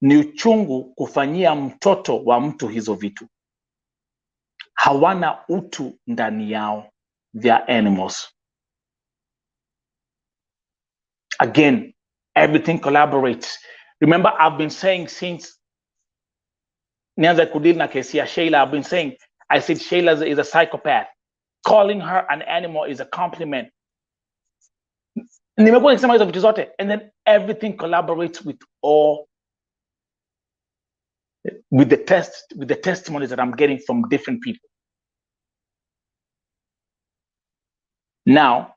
Ni uchungu kufanyia mtoto wa mtu hizo vitu. Hawana utu ndani yao. They are animals. Again, everything collaborates. Remember, I've been saying since nianza kudili na kesi ya Sheila, I've been saying, I said Sheila is a psychopath. Calling her an animal is a compliment. Nimekuwa nikisema hizo vitu zote, and then everything collaborates with the testimonies that I'm getting from different people. Now,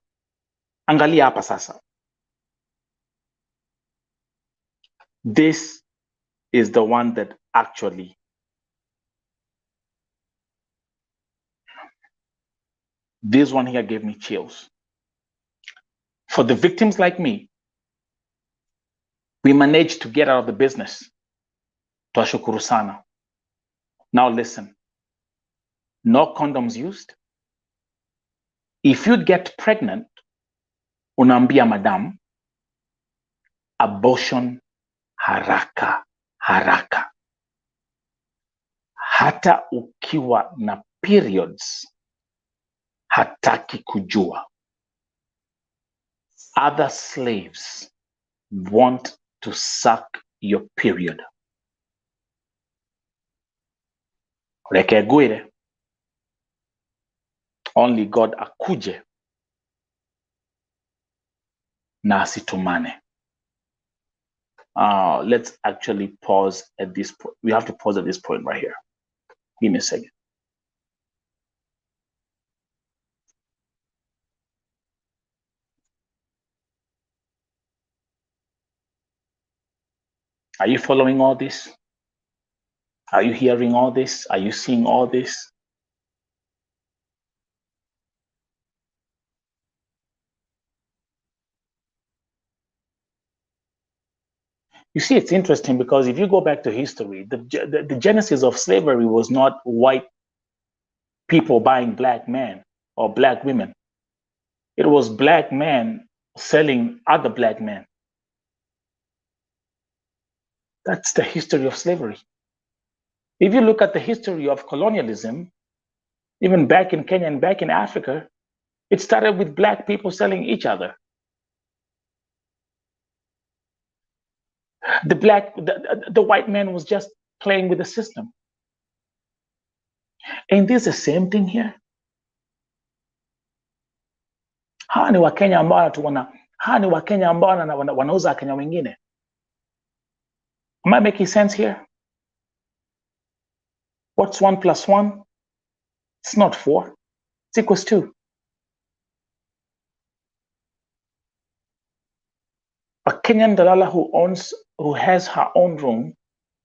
angalia hapa sasa. This is the one that actually this one here gave me chills. For the victims like me, we managed to get out of the business. Twashukuru sana. Now listen, no condoms used. If you get pregnant, unaambia madam, abortion haraka haraka. Hata ukiwa na periods, hataki kujua. Other slaves want to suck your period. Reke guire. Only God akuje na asitumane. Let's actually pause at this point. We have to pause at this point right here. Give me a second. Are you following all this? Are you hearing all this? Are you seeing all this? You see, it's interesting because if you go back to history, the genesis of slavery was not white people buying black men or black women. It was black men selling other black men. That's the history of slavery. If you look at the history of colonialism, even back in Kenya and back in Africa, it started with black people selling each other. The white man was just playing with the system. And this is the same thing here. Hawa ni Wakenya ambao wanauza Wakenya wengine. Am I making sense here? What's 1 + 1? It's not 4. It's equals 2. A Kenyan dalala who has her own room,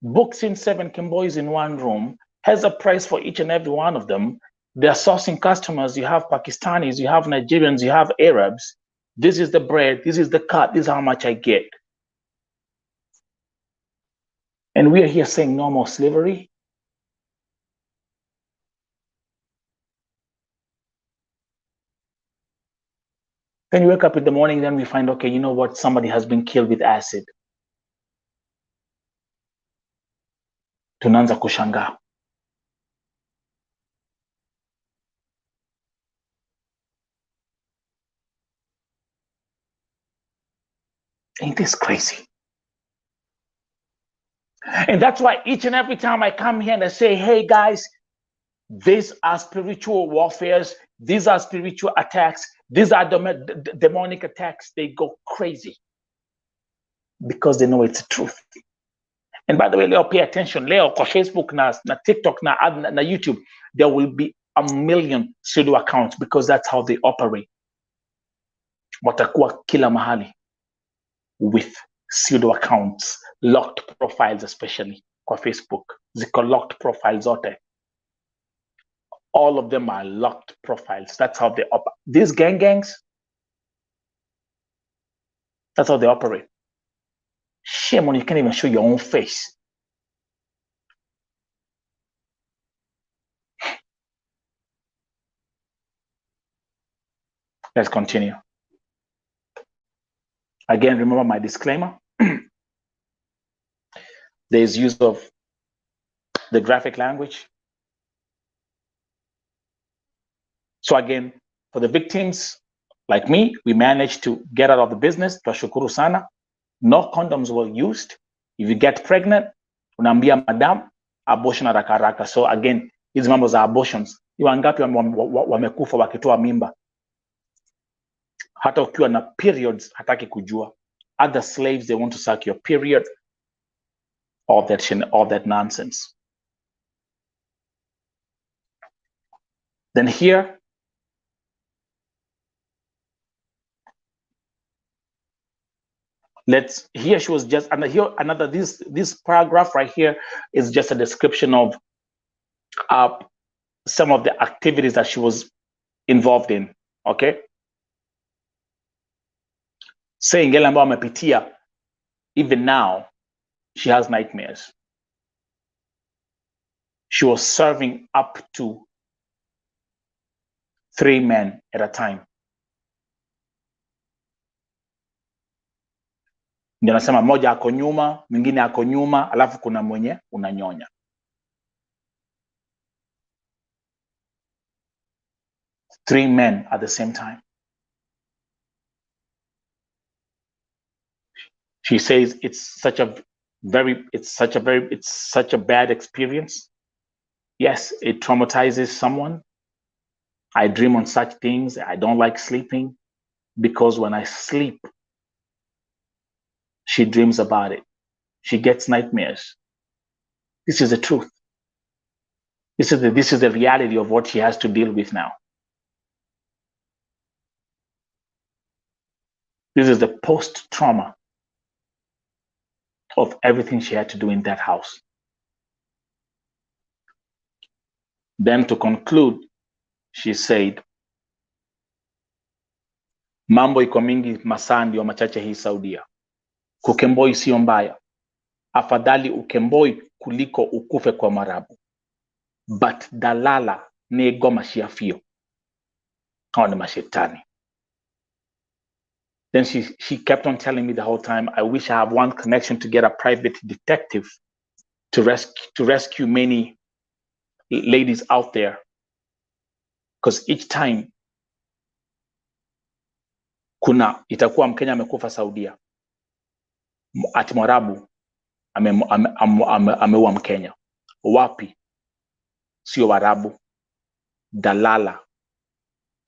books in 7 Kimbois in one room, has a price for each and every one of them. They're sourcing customers. You have Pakistanis, you have Nigerians, you have Arabs. This is the bread, this is the cut, this is how much I get. And we are here saying no more slavery. Then you wake up in the morning, then we find, okay, you know what? Somebody has been killed with acid. Tunaanza kushangaa. Ain't this crazy? And that's why each and every time I come here and I say, hey guys, these are spiritual warfares, these are spiritual attacks, these are demonic attacks, they go crazy because they know it's the truth. And by the way, Leo, pay attention. Leo, kwa Facebook, na TikTok, na YouTube, there will be 1 million pseudo accounts because that's how they operate. Watakuwa kila mahali with pseudo accounts, locked profiles, especially kwa Facebook. Ziko locked profiles zote. All of them are locked profiles. That's how they operate. These gangs, that's how they operate. Shame on you, can't even show your own face. Let's continue. Again, remember my disclaimer. There's use of the graphic language. So again, for the victims like me, we managed to get out of the business. Twashukuru sana. No condoms were used. If you get pregnant, unaambia madam, abortion haraka haraka. So again, hizi mambo za abortions, ni wangapi wamekufa wakitoa mimba? Hata ukiwa na periods hataki kujua. Other slaves, they want to suck your period. All that nonsense. Then here, here she was just, and here another, this paragraph right here is just a description of some of the activities that she was involved in. Okay, saying yale ambayo amepitia, even now she has nightmares. She was serving up to 3 men at a time. Ndio nasema moja ako nyuma, mwingine ako nyuma, alafu kuna mwenye unanyonya. 3 men at the same time. She says it's such a bad experience. Yes, it traumatizes someone. I dream on such things. I don't like sleeping because when I sleep, she dreams about it. She gets nightmares. This is the truth. This is the reality of what she has to deal with now. This is the post-trauma of everything she had to do in that house. Then to conclude, she said, mambo iko mingi, masaa ndio machache hii Saudia. Kukemboi sio mbaya. Afadhali ukemboi kuliko ukufe kwa marabu. But dalala ni goma shiafio. Hao ni mashetani. Then she kept on telling me the whole time, I wish I have one connection to get a private detective to rescue many ladies out there. Because each time itakuwa Mkenya amekufa Saudia, ati Mwarabu ameua Mkenya. Wapi? Sio Warabu. Dalala.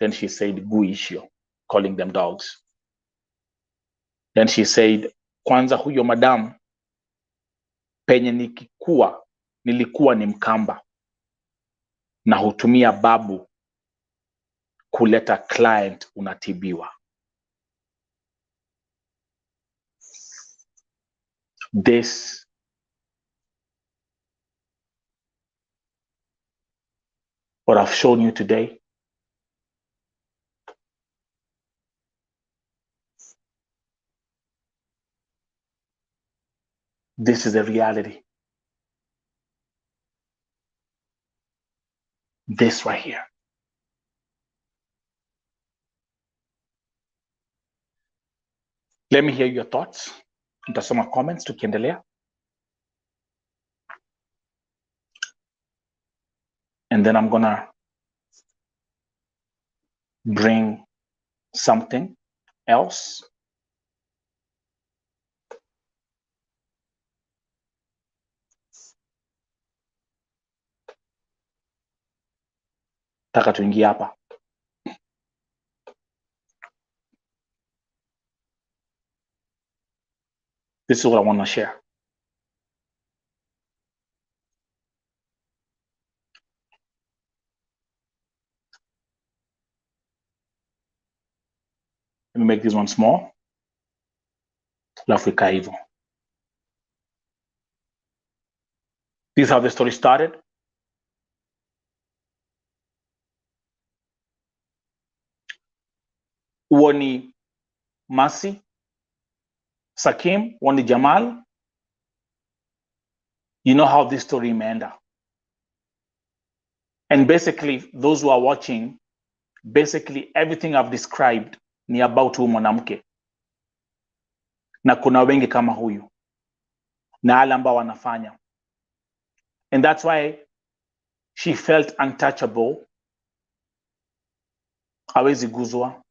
Then she said, Guishio, calling them dogs. Then she said, kwanza huyo madam, penye nilikuwa ni Mkamba. Na hutumia babu kuleta client unatibiwa. This what I've shown you today this is the reality. This right here. Let me hear your thoughts. Nitasoma comments tukiendelea. And then I'm gonna bring something else. Taka tuingie hapa. This is what I want to share. Let me make this one small. Alafu ikae hivyo. This is how the story started. Woni Masi, Sakim, Woni Jamal. You know how this story imeenda. And basically, those who are watching, basically everything I've described ni about huyu mwanamke, na kuna wengi kama huyu na wale ambao wanafanya, and that's why she felt untouchable, hawezi guzwa.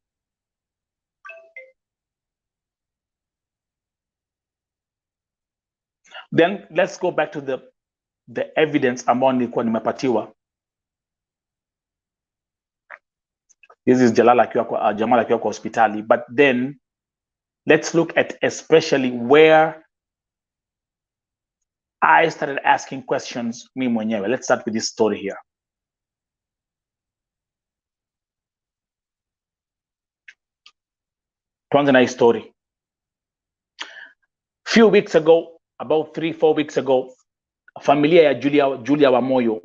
Then let's go back to the evidence ambao nilikuwa nimepatiwa. This is Jamal akiwa kwa hospitali, but then let's look at especially where I started asking questions mimi mwenyewe. Let's start with this story here. Tuanze na hii story. Few weeks ago, about 3-4 weeks ago, familia ya Julia Wamoyo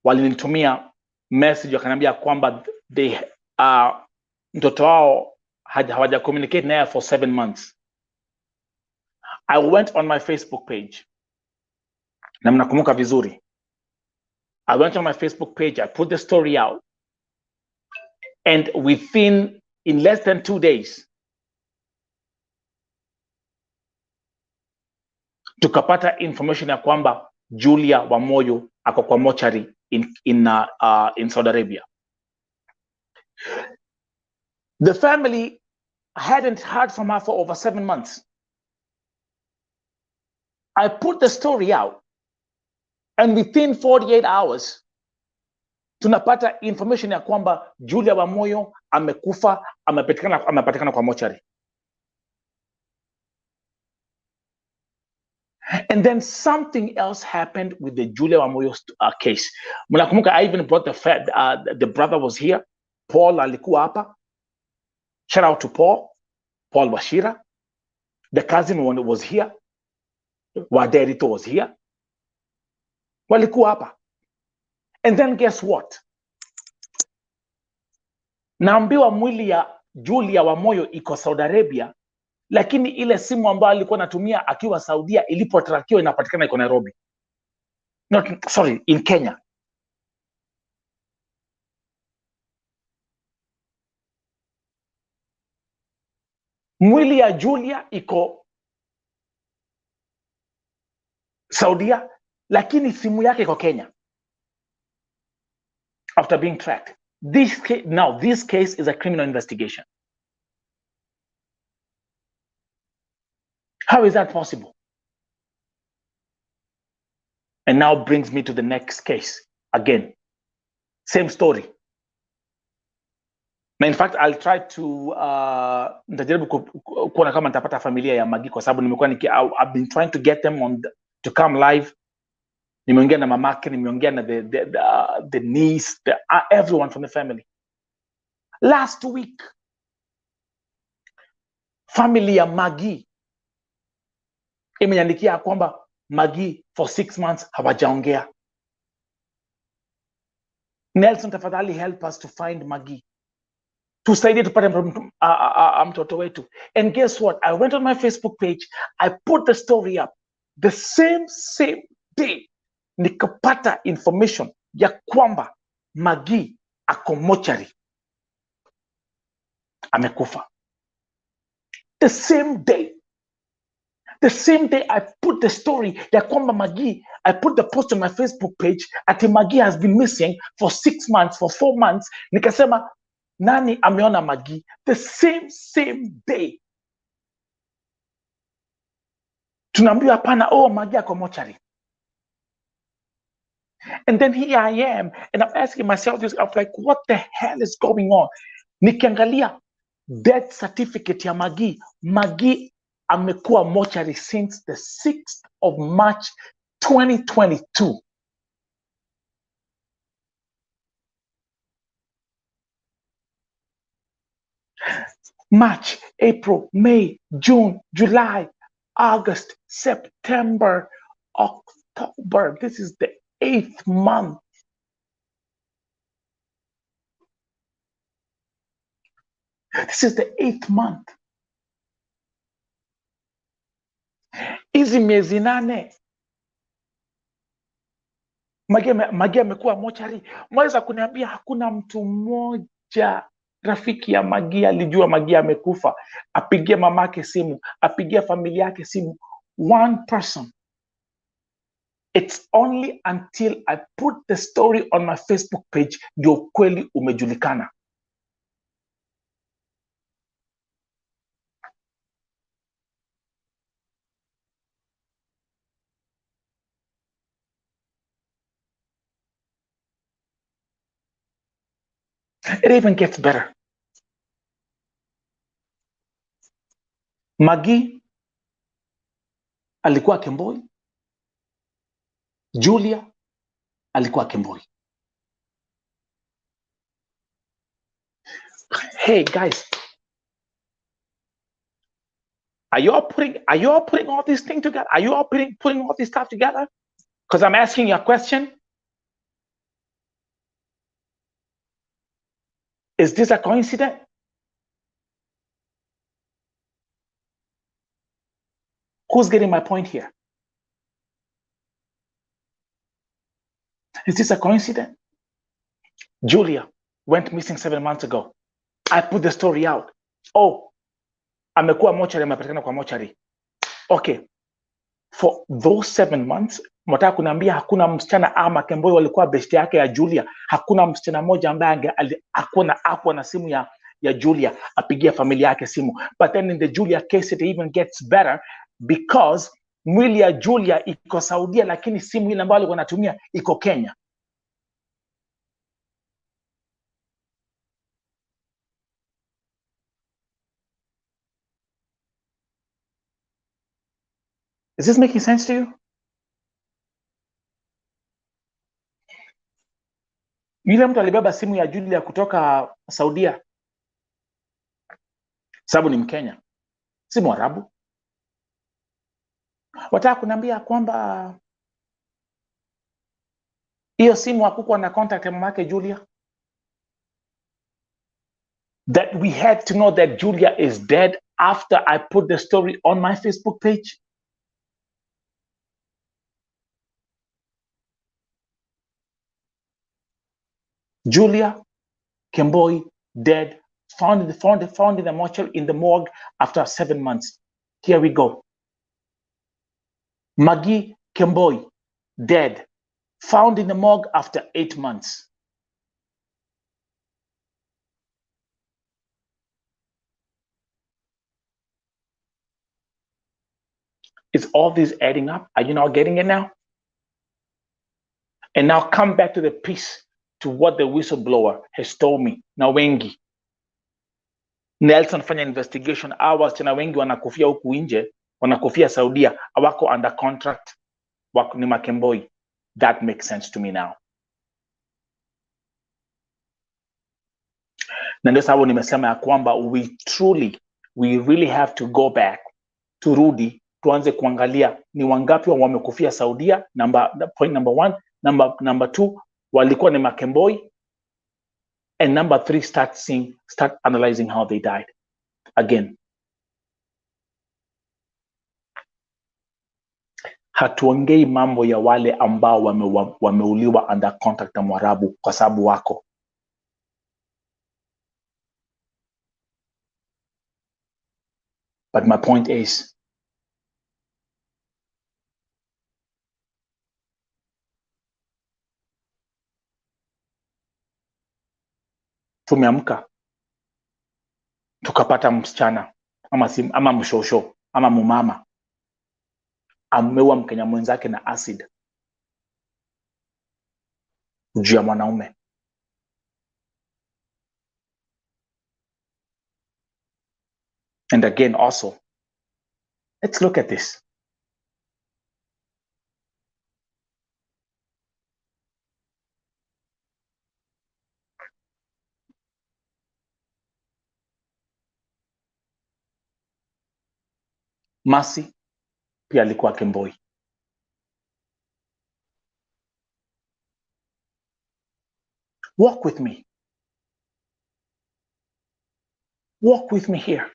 walinitumia message wakaniambia kwamba they mtoto wao hawaja communicate naye for 7 months. I went on my Facebook page. Na mnakumbuka vizuri. I went on my Facebook page, I put the story out, and in less than 2 days, tukapata information ya kwamba Julia Wamoyo ako kwa mochari in Saudi Arabia. The family hadn't heard from her for over 7 months. I put the story out, and within 48 hours, tunapata information ya kwamba Julia Wamoyo amekufa, amepatikana kwa mochari. And then something else happened with the Julia Wamoyo case. Mnakumbuka, I even brought the brother was here. Paul alikuwa hapa. Shout out to Paul Washira. The cousin was here. Waderito was here. Walikuwa hapa. And then guess what? Naambiwa mwili ya Julia Wamoyo iko Saudi Arabia, lakini ile simu ambayo alikuwa anatumia akiwa Saudia ilipotrakiwa inapatikana iko Nairobi. In Kenya. Mwili ya Julia iko Saudia, lakini simu yake iko Kenya. After being tracked. This case is a criminal investigation. How is that possible? And now brings me to the next case. Again, same story. Now, in fact, I'll try to nitajaribu kuona kama nitapata familia ya Magi, kwa sababu nimekuwa I've been trying to get them to come live. Nimeongea na mamake, nimeongea na the niece, everyone from the family. Last week, family ya Magi imeniandikia kwamba Magi for 6 months hawajaongea. Nelson, tafadhali help us to find Magi. Tusaidie tupate mtoto wetu. And guess what? I went on my Facebook page, I put the story up. The same day, nikapata information ya kwamba Magi ako mochari, amekufa. The same day I put the story ya kwamba Magi, I put the post on my Facebook page ati Magi has been missing for 6 months, for 4 months. Nikasema nani ameona Magi? The same day tunaambiwa hapana, Magi ako mochari. And then here I am, and I'm asking myself this, I'm like, what the hell is going on? Nikiangalia death certificate ya Magi amekuwa mochari since the 6th of March 2022. March, April, May, June, July, August, September, October. This is the 8th month. This is the 8th month. Hizi miezi 8 Magi amekuwa mochari. Mweza kuniambia hakuna mtu mmoja mmoja rafiki ya Magi alijua Magi amekufa, apigie mamake simu, apigie familia yake simu. One person. It's only until I put the story on my Facebook page ndio kweli umejulikana. It even gets better. Magi alikuwa Kemboi, Julia alikuwa Kemboi. Hey guys, are you all putting all these things together? Are you all putting all this stuff together? Because I'm asking you a question. Is this a coincidence? Who's getting my point here? Is this a coincidence? Julia went missing 7 months ago. I put the story out. Oh, amekuwa mochari, amepatikana kwa mochari. Okay, for those 7 months, mtaka kuniambia hakuna msichana ama Kemboi walikuwa best yake ya Julia, hakuna msichana mmoja ambaye hakuwa na simu ya Julia apigia familia yake simu. But then in the Julia case it even gets better because mwili ya Julia iko Saudia, lakini simu ile ambayo alikuwa anatumia iko Kenya. Is this making sense to you? Yule mtu alibeba simu ya Julia kutoka Saudia sababu ni Mkenya, si Mwarabu. Wataka kuniambia kwamba hiyo simu hakukuwa na contact ya mamake Julia? That we had to know that Julia is dead after I put the story on my Facebook page? Julia Kemboi dead, found in the mortuary in the morgue after 7 months. Here we go. Magi Kemboi dead, found in the morgue after 8 months. Is all this adding up? Are you not getting it now? And now come back to the piece, to what the whistleblower has told me. Na wengi Nelson fanya investigation, wasichana wengi wanakufia huku nje, wanakufia Saudia, hawako under contract, wako ni Makemboi. That makes sense to me now. Na ndio sababu nimesema ya kwamba we really have to go back, turudi, tuanze kuangalia ni wangapi wamekufia Saudia, point number 1. Number 2, walikuwa ni Makemboi. And number 3, start analyzing how they died. Again, hatuongei mambo ya wale ambao wameuliwa under contract na Mwarabu kwa sababu wako. But my point is, tumeamka tukapata msichana ama mshosho ama mumama ameua Mkenya mwenzake na acid juu ya mwanaume. And again also, let's look at this. Masi pia alikuwa Kemboi. Walk with me. Walk with me here.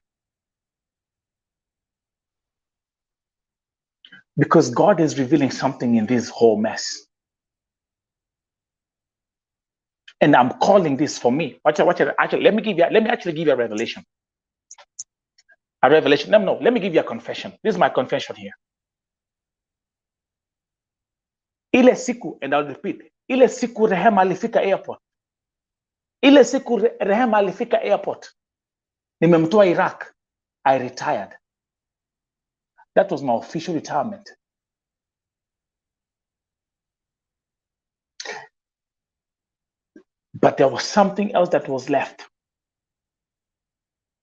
Because God is revealing something in this whole mess. And I'm calling this for me. Actually, let me actually give you a revelation. A revelation. No, let me give you a confession. This is my confession here. Ile siku, and I'll repeat, ile siku Rehema alifika airport. Ile siku Rehema alifika airport. Nimemtoa Iraq. I retired. That was my official retirement. But there was something else that was left.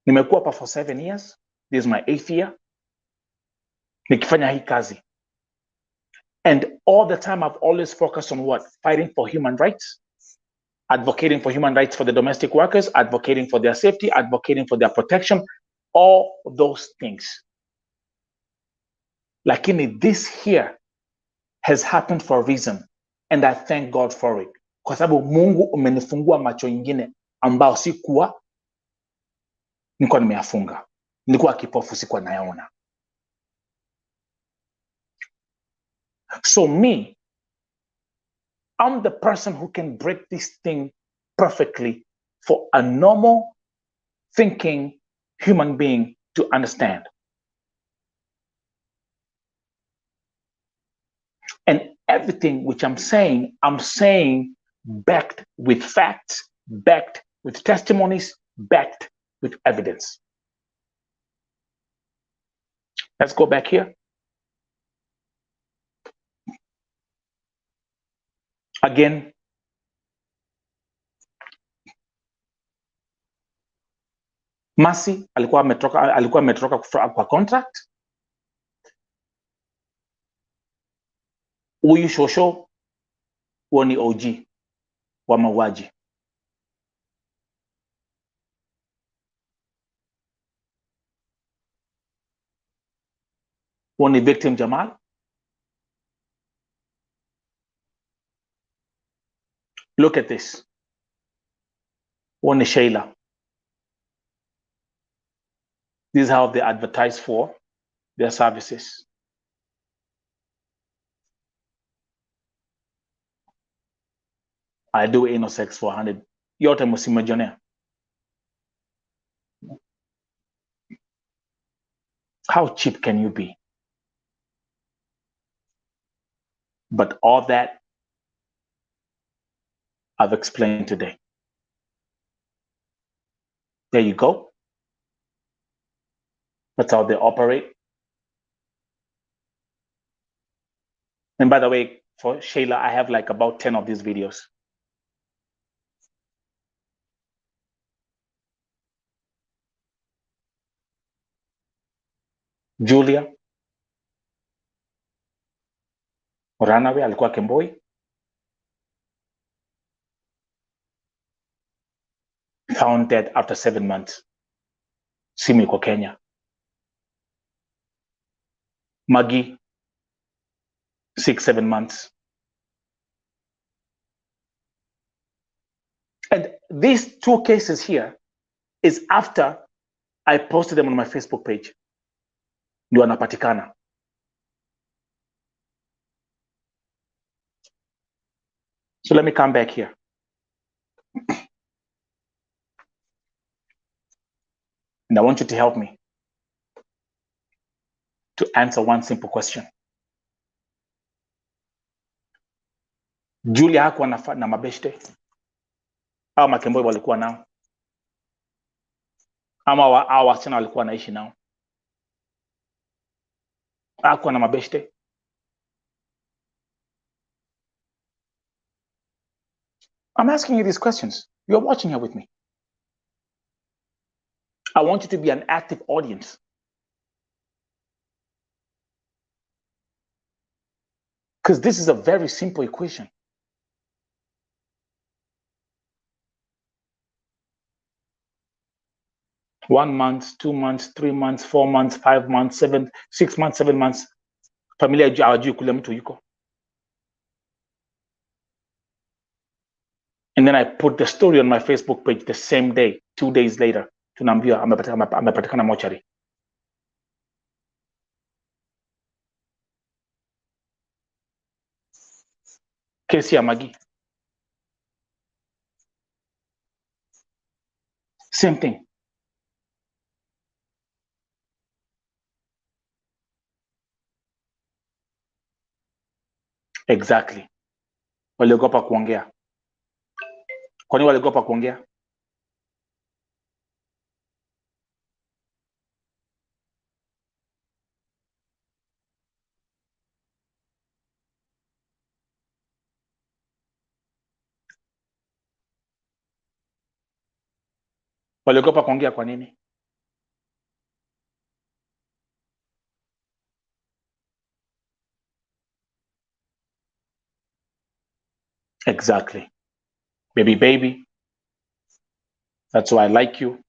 Nimekuwa hapa for 7 years. This is my 8th year. Nikifanya hii kazi. And all the time I've always focused on what? Fighting for human rights, advocating for human rights for the domestic workers, advocating for their safety, advocating for their protection, all those things. Lakini this here has happened for a reason, and I thank God for it. Kwa sababu Mungu umenifungua macho ingine ambao nilikuwa nimeyafunga. Nilikuwa kipofu, sikuwa nayaona. So me, I'm the person who can break this thing perfectly for a normal thinking human being to understand. And everything which I'm saying backed with facts, backed with testimonies, backed with evidence. Let's go back here. Again, Masi alikuwa ametoka kwa contract. Huyu Shosho huo ni OG wa mauaji. Huo ni victim Jamal. Look at this. Huo ni Sheila. This is how they advertise for their services. I do anal sex for 100. Yote msimejionea. How cheap can you be? But all that I've explained today. There you go. That's how they operate. And by the way, for Sheila, I have like about 10 of these videos. Julia Oranawe alikuwa Kemboi. Found dead after 7 months. Simu iko Kenya. Maggie, 6-7 months. And these 2 cases here is after I posted them on my Facebook page. Ndio anapatikana. So let me come back here. And I want you to help me to answer one simple question. Julia hakuwa na mabeshte au makemboi walikuwa nao, ama hao wasichana walikuwa naishi nao? Hakuwa na mabeshte? I'm asking you these questions. You're watching here with me. I want you to be an active audience. Because this is a very simple equation. One month, 2 months, 3 months, 4 months, 5 months, 6 months, 7 months. Familia hawajui kule mtu yuko. And then I put the story on my Facebook page the same day, 2 days later. Tunaambiwa amepatikana mochari. Kesi ya Maggie. Same thing. Exactly. Waliogopa kuongea. Kwa nini waliogopa kuongea? Waliogopa kuongea kwa nini? Exactly. Baby, that's why I like you.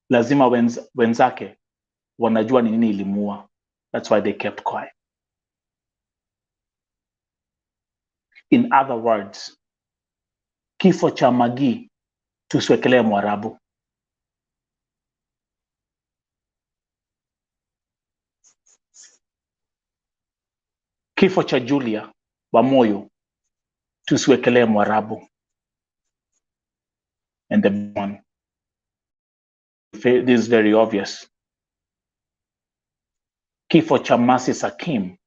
Lazima wenzake wanajua ni nini ilimuua. That's why they kept quiet. In other words, kifo cha Magi tusiwekelee Mwarabu. Kifo cha Julia wa Moyo tusiwekelee Mwarabu. And the one, this is very obvious. Kifo cha Mercy Sakim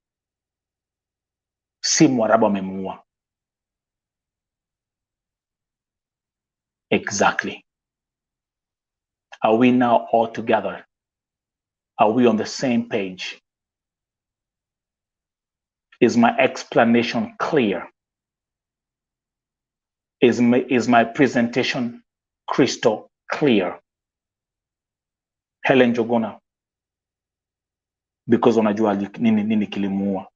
si Mwarabu amemuua. Exactly. Are we now all together? Are we on the same page? Is my explanation clear? Is my presentation crystal clear? Helen Jogona, because unajua nini kilimuua.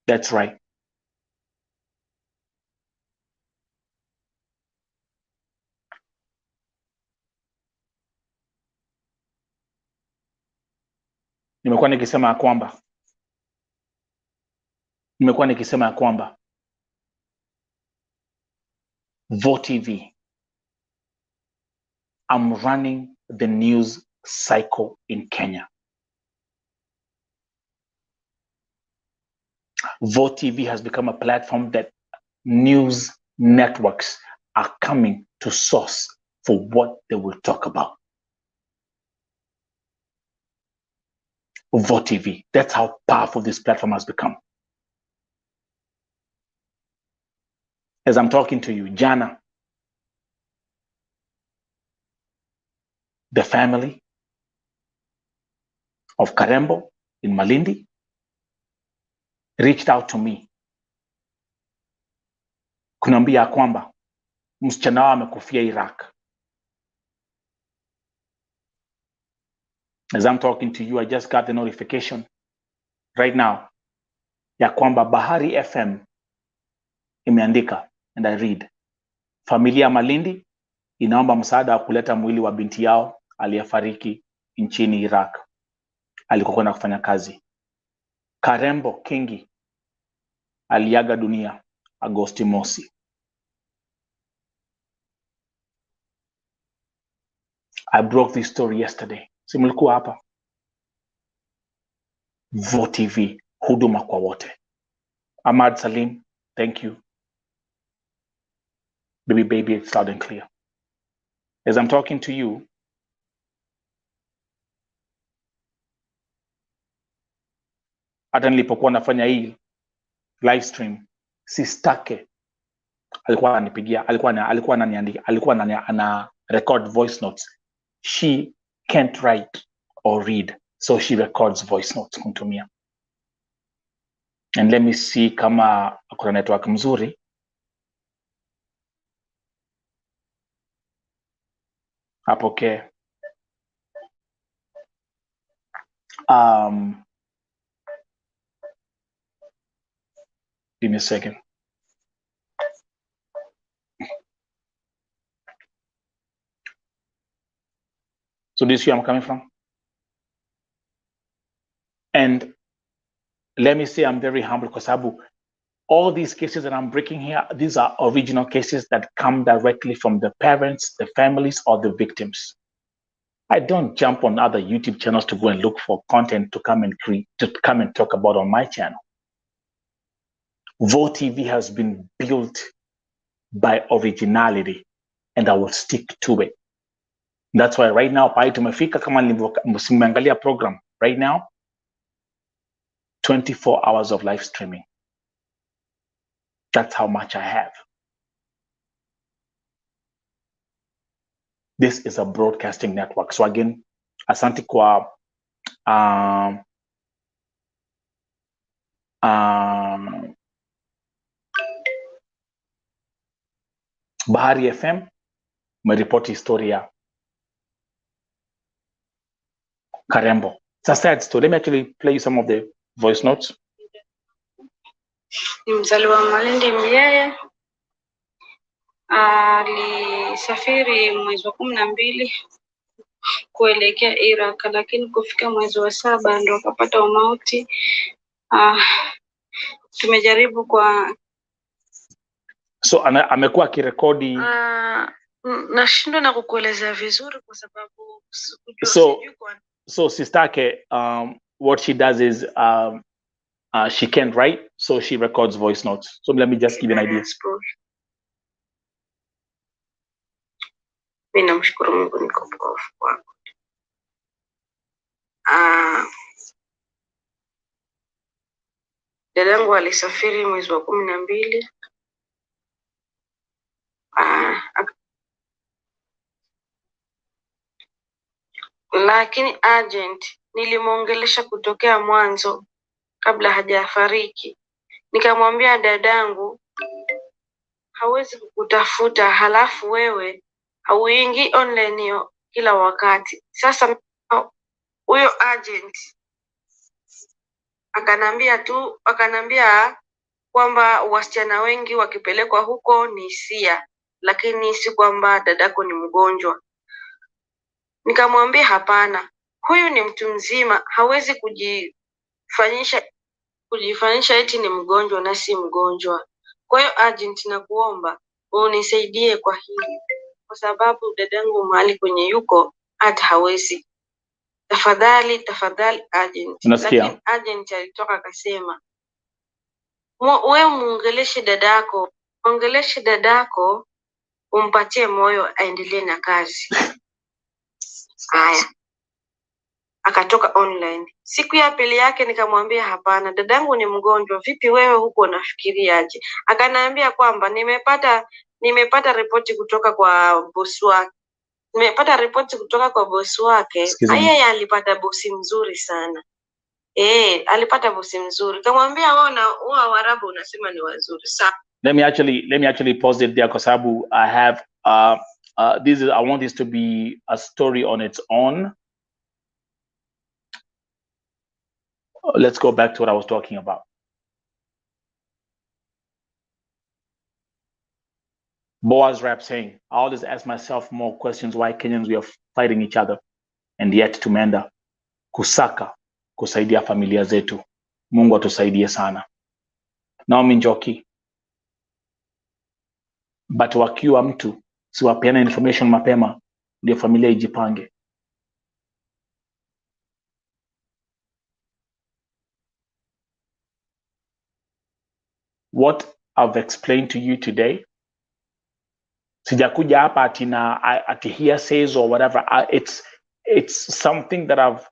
That's right. Nimekuwa nikisema ya kwamba VOTV, I'm running the news cycle in Kenya. VOTV has become a platform that news networks are coming to source for what they will talk about. VOTV, that's how powerful this platform has become. As I'm talking to you, Jana, the family of Karembo in Malindi reached out to me kuniambia kwamba msichana wao amekufia Iraq. As I'm talking to you, I just got the notification right now ya kwamba Bahari FM imeandika, and I read, familia Malindi inaomba msaada wa kuleta mwili wa binti yao aliyefariki nchini Iraq alikokwenda kufanya kazi. Karembo Kingi aliaga dunia Agosti mosi. I broke this story yesterday. Si mlikuwa hapa? VOTV, huduma kwa wote. Ahmad Salim, thank you. Baby, it's loud and clear. As I'm talking to you, hata nilipokuwa nafanya hii live stream, sistake alikuwa ananipigia, alikuwa ananiandika, alikuwa ana record voice notes. She can't write or read, so she records voice notes kunitumia. And let me see kama kuna network mzuri. Apokee. Give me a second. So this is where I'm coming from. And let me say I'm very humble because all these cases that I'm breaking here, these are original cases that come directly from the parents, the families, or the victims. I don't jump on other YouTube channels to go and look for content to come and talk about on my channel. VoTV has been built by originality, and I will stick to it. That's why right now pale tumefika, kama msimeangalia program right now, 24 hours of live streaming. That's how much I have. This is a broadcasting network. So again, asante kwa Bahari FM meripoti historia Karembo. It's a sad story. Let me actually play you some of the voice notes. Ni mzaliwa Malindi Myeye. Alisafiri mwezi wa 12 kuelekea Iraq, lakini kufika mwezi wa 7 ndo akapata umauti. Tumejaribu kwa so amekuwa akirekodi nashindwa na kukuelezea vizuri kwa sababu so sistake what she does is she can't write, so she records voice notes. So let me just give you an idea. Mimi namshukuru Mungu niko poa kwako. Dadangu alisafiri mwezi wa 12. Lakini agent nilimuongelesha kutokea mwanzo kabla hajafariki. Nikamwambia dadangu hawezi kukutafuta halafu wewe hauingi online kila wakati. Sasa huyo agent akanambia kwamba wasichana wengi wakipelekwa huko ni sia, lakini si kwamba dadako ni mgonjwa. Nikamwambia hapana, huyu ni mtu mzima, hawezi kujifanyisha eti ni mgonjwa na si mgonjwa. Kwa hiyo agent, nakuomba unisaidie kwa hili, kwa sababu dadangu mahali kwenye yuko hata hawezi. Tafadhali agent. Lakini agent alitoka akasema, wewe muongeleshe dadako, umpatie moyo aendelee na kazi. Haya, akatoka online. Siku ya pili yake nikamwambia hapana, dadangu ni mgonjwa, vipi wewe huko unafikiriaje? Akaniambia kwamba nimepata ripoti kutoka kwa bosi wake. Yeye alipata bosi mzuri sana. Alipata bosi mzuri. Kamwambia wewe Waarabu unasema ni wazuri sana. Let me actually pause it there kwa sababu I have I want this to be a story on its own. Let's go back to what I was talking about. Boaz rap saying, I always ask myself more questions why Kenyans we are fighting each other, and yet tumeenda kusaka kusaidia familia zetu. Mungu atusaidie sana. Naomi Njoki, but wakiwa mtu siwapeana information mapema ndio familia ijipange. What I've explained to you today, sijakuja hapa ati hearsays or whatever. It's something that I've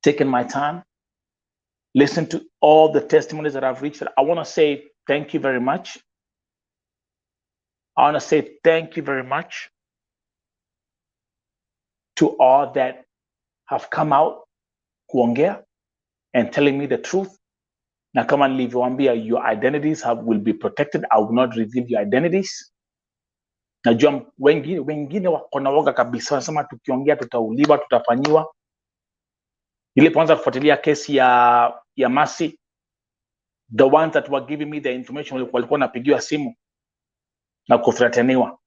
taken my time, listened to all the testimonies that I've reached. I want to say thank you very much. I want to say thank you very much to all that have come out kuongea and telling me the truth. Na kama nilivyowaambia, your identities will be protected. I will not reveal your identities. Najua wengine wako na woga kabisa, wanasema tukiongea tutauliwa, tutafanyiwa. Nilipoanza kufuatilia kesi ya Masi, the ones that were giving me the information walikuwa napigiwa simu na kufrataniwa.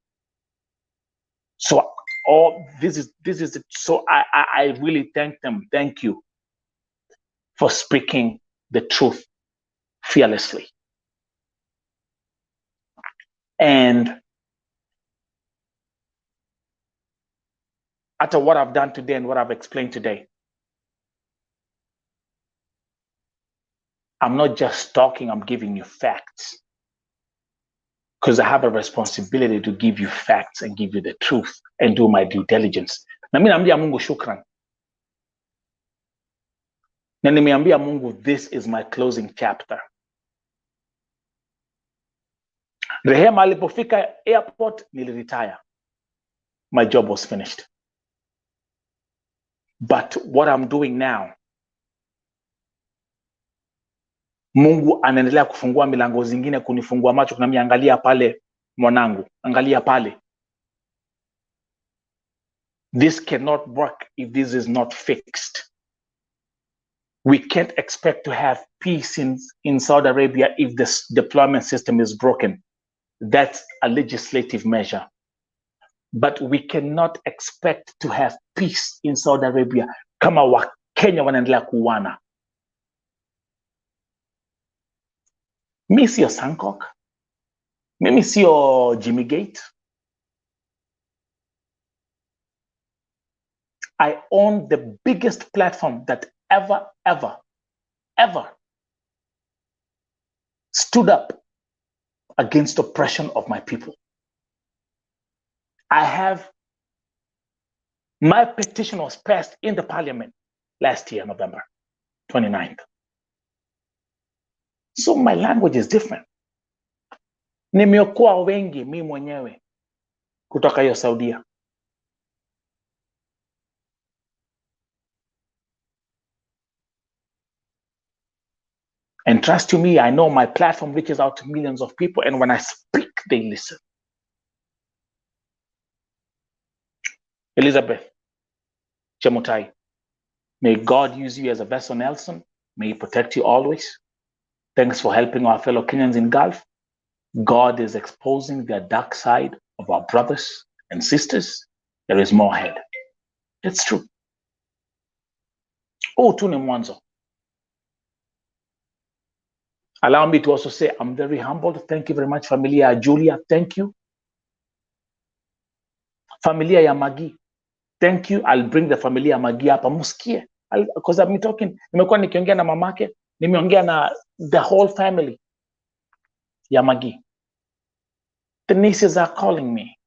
So this is it. So I really thank them. Thank you for speaking the truth fearlessly. And after what I've done today and what I've explained today, I'm not just talking, I'm giving you facts. Because I have a responsibility to give you facts and give you the truth and do my due diligence. Na mimi naambia Mungu shukran. Na nimeambia Mungu, this is my closing chapter. Rehema alipofika airport, niliretire. My job was finished. But what I'm doing now, Mungu anaendelea kufungua milango zingine, kunifungua macho, kunambia angalia pale mwanangu, angalia pale. This cannot work if this is not fixed. We can't expect to have peace in Saudi Arabia if this deployment system is broken. That's a legislative measure. But we cannot expect to have peace in Saudi Arabia kama Wakenya wanaendelea kuuana. Mi sio Sankok. Mimi sio Jimmy Gate. I own the biggest platform that ever stood up against oppression of my people. My petition was passed in the parliament last year, November 29th. So my language is different. Nimeokoa wengi mimi mwenyewe kutoka hiyo Saudia. And trust you me, I know my platform reaches out to millions of people, and when I speak, they listen. Elizabeth Chemutai, may God use you as a vessel, Nelson. May He protect you always. Thanks for helping our fellow Kenyans in Gulf. God is exposing the dark side of our brothers and sisters. There is more ahead. It's true. Oh, tu ni mwanzo. Allow me to also say I'm very humbled. Thank you very much, Familia Julia. Thank you. Familia ya Magi. Thank you. I'll bring the Familia Magi hapa musikie. Because I've been talking, nimekuwa nikiongea na mamake, nimeongea na the whole family ya Magi. The nieces are calling me.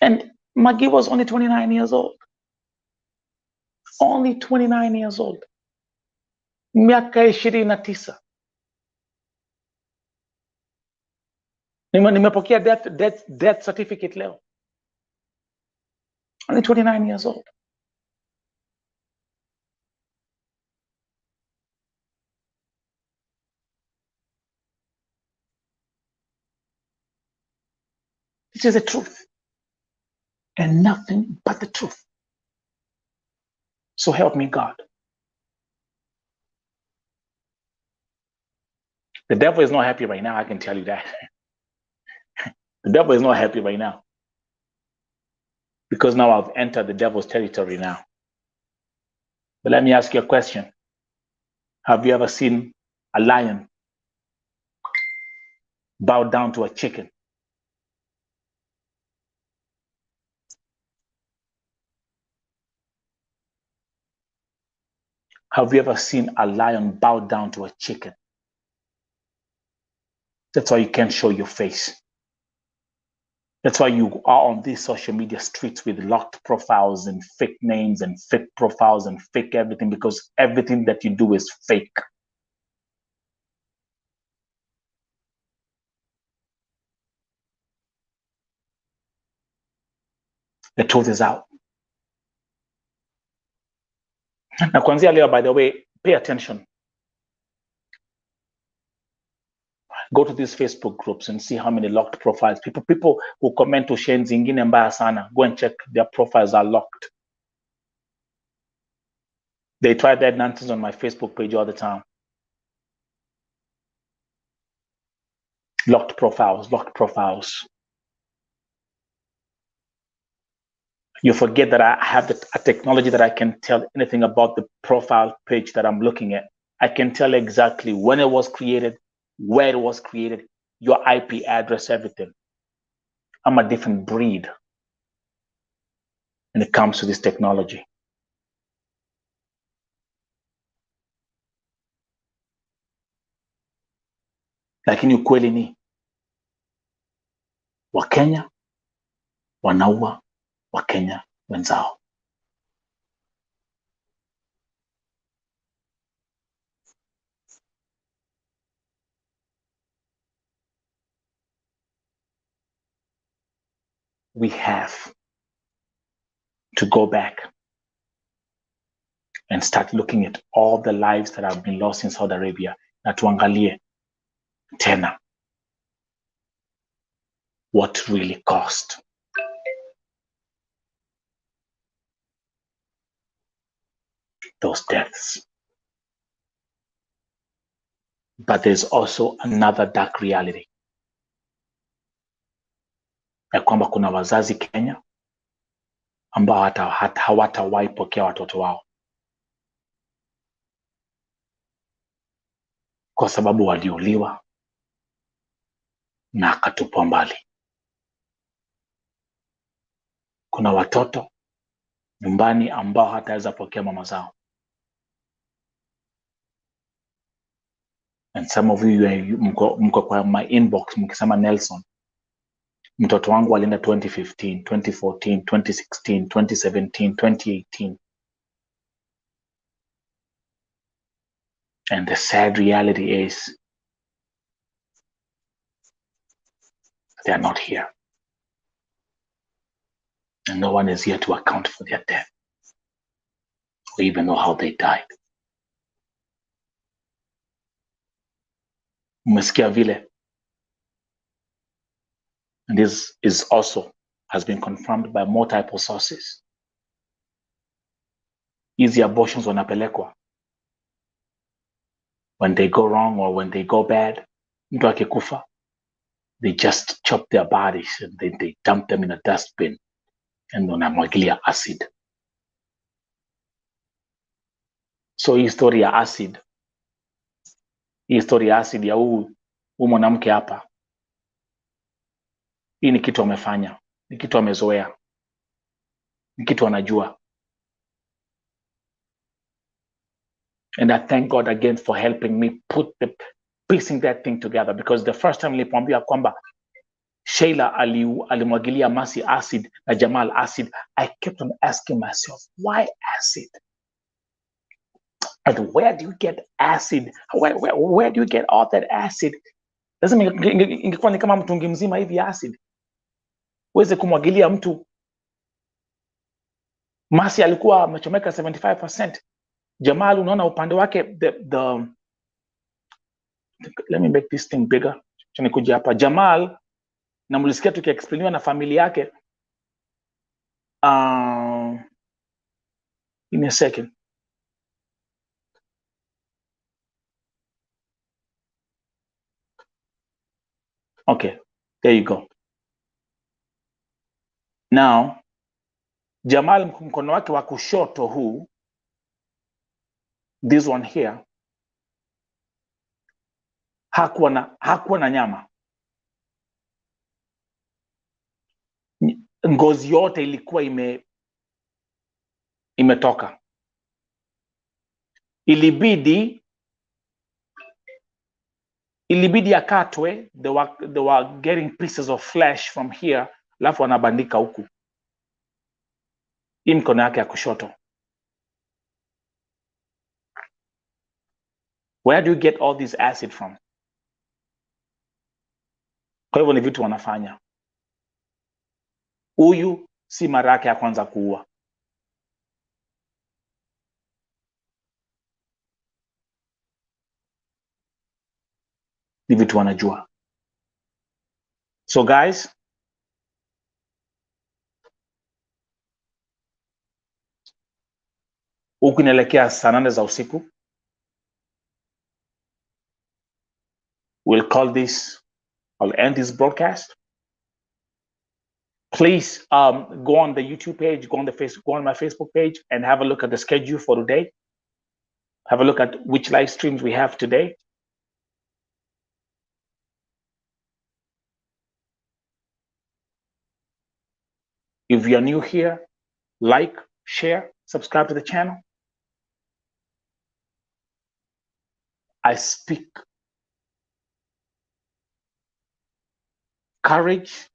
And Magi was only 29 years old. Only 29 years old. Miaka 29. Nimepokea death certificate leo. Only 29 years old. This is the truth. And nothing but the truth. So help me God. The devil is not happy right now, I can tell you that. The devil is not happy right now. Because now I've entered the devil's territory now. But let me ask you a question. Have you ever seen a lion bow down to a chicken? Have you ever seen a lion bow down to a chicken? That's why you can't show your face. That's why you are on these social media streets with locked profiles and fake names and fake profiles and fake everything, because everything that you do is fake. The truth is out. Now, kuanzia leo, by the way, pay attention. Go to these Facebook groups and see how many locked profiles. People who comment to share zingine mbaya sana. Go and check their profiles are locked. They try that nonsense on my Facebook page all the time. Locked profiles, locked profiles. You forget that I have a technology that I can tell anything about the profile page that I'm looking at. I can tell exactly when it was created, where it was created, your IP address, everything. I'm a different breed when it comes to this technology. lakini ukweli ni Wakenya wanaua Wakenya wenzao. We have to go back and start looking at all the lives that have been lost in Saudi Arabia, na tuangalie tena what really cost. Those deaths. But there's also another dark reality, ya kwamba kuna wazazi Kenya ambao hawatawahi pokea watoto wao kwa sababu waliuliwa na akatupwa mbali. Kuna watoto nyumbani ambao hataweza pokea mama zao. And some of you mko kwa my inbox mkisema, Nelson, mtoto wangu alienda 2015, 2014, 2016, 2017, 2018. And the sad reality is they are not here. And no one is here to account for their death or even know how they died. Umesikia vile? And this is also has been confirmed by multiple sources. Hizi abortions wanapelekwa, when they go wrong or when they go bad, mtu akikufa, they just chop their bodies and they dump them in a dustbin and wanamwagilia acid. So hii story ya acid, ya huu mwanamke hapa, hii ni kitu amefanya, ni kitu amezoea, ni kitu anajua. And I thank God again for helping me piecing that thing together, because the first time nilipoambia kwamba Sheila alimwagilia Mercy acid na Jamal acid, I kept on asking myself, why acid? And where do you get acid? Where do you get all that acid? Lazima ingekuwa ni kama mtungi mzima hivi acid. Uweze kumwagilia mtu. Mercy alikuwa amechomeka 75%. Jamal unaona upande wake let me make this thing bigger. Tunikuja hapa. Jamal na mlisikia tukiexplainiwa na familia yake. Give me a second. Okay, there you go. Now, Jamal mkono wake wa kushoto huu, this one here, hakuwa na nyama. Ngozi yote ilikuwa imetoka. Ilibidi akatwe. They were getting pieces of flesh from here, alafu wanabandika huku. Hii mkono yake ya kushoto. Where do you get all this acid from? Kwa hivyo ni vitu wanafanya. Huyu si mara yake ya kwanza kuua. Ni vitu wanajua. So guys, huku inaelekea saa 8 za usiku. I'll end this broadcast. Please go on the YouTube page, go on my Facebook page and have a look at the schedule for today. Have a look at which live streams we have today. If you're new here, like, share, subscribe to the channel. I speak courage,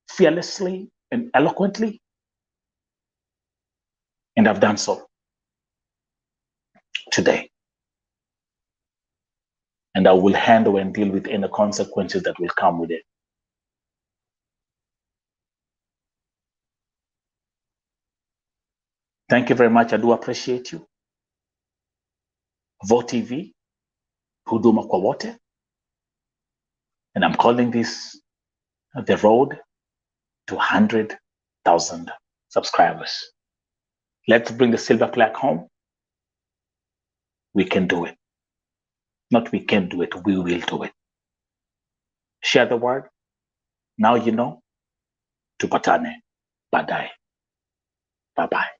fearlessly and eloquently, and I've done so today. And I will handle and deal with any consequences that will come with it. Thank you very much. I do appreciate you. Vo TV, huduma kwa wote. And I'm calling this the road to 100,000 subscribers. Let's bring the silver plaque home. We can do it. Not we can do it, we will do it. Share the word. Now you know. Tupatane baadaye. Bye-bye.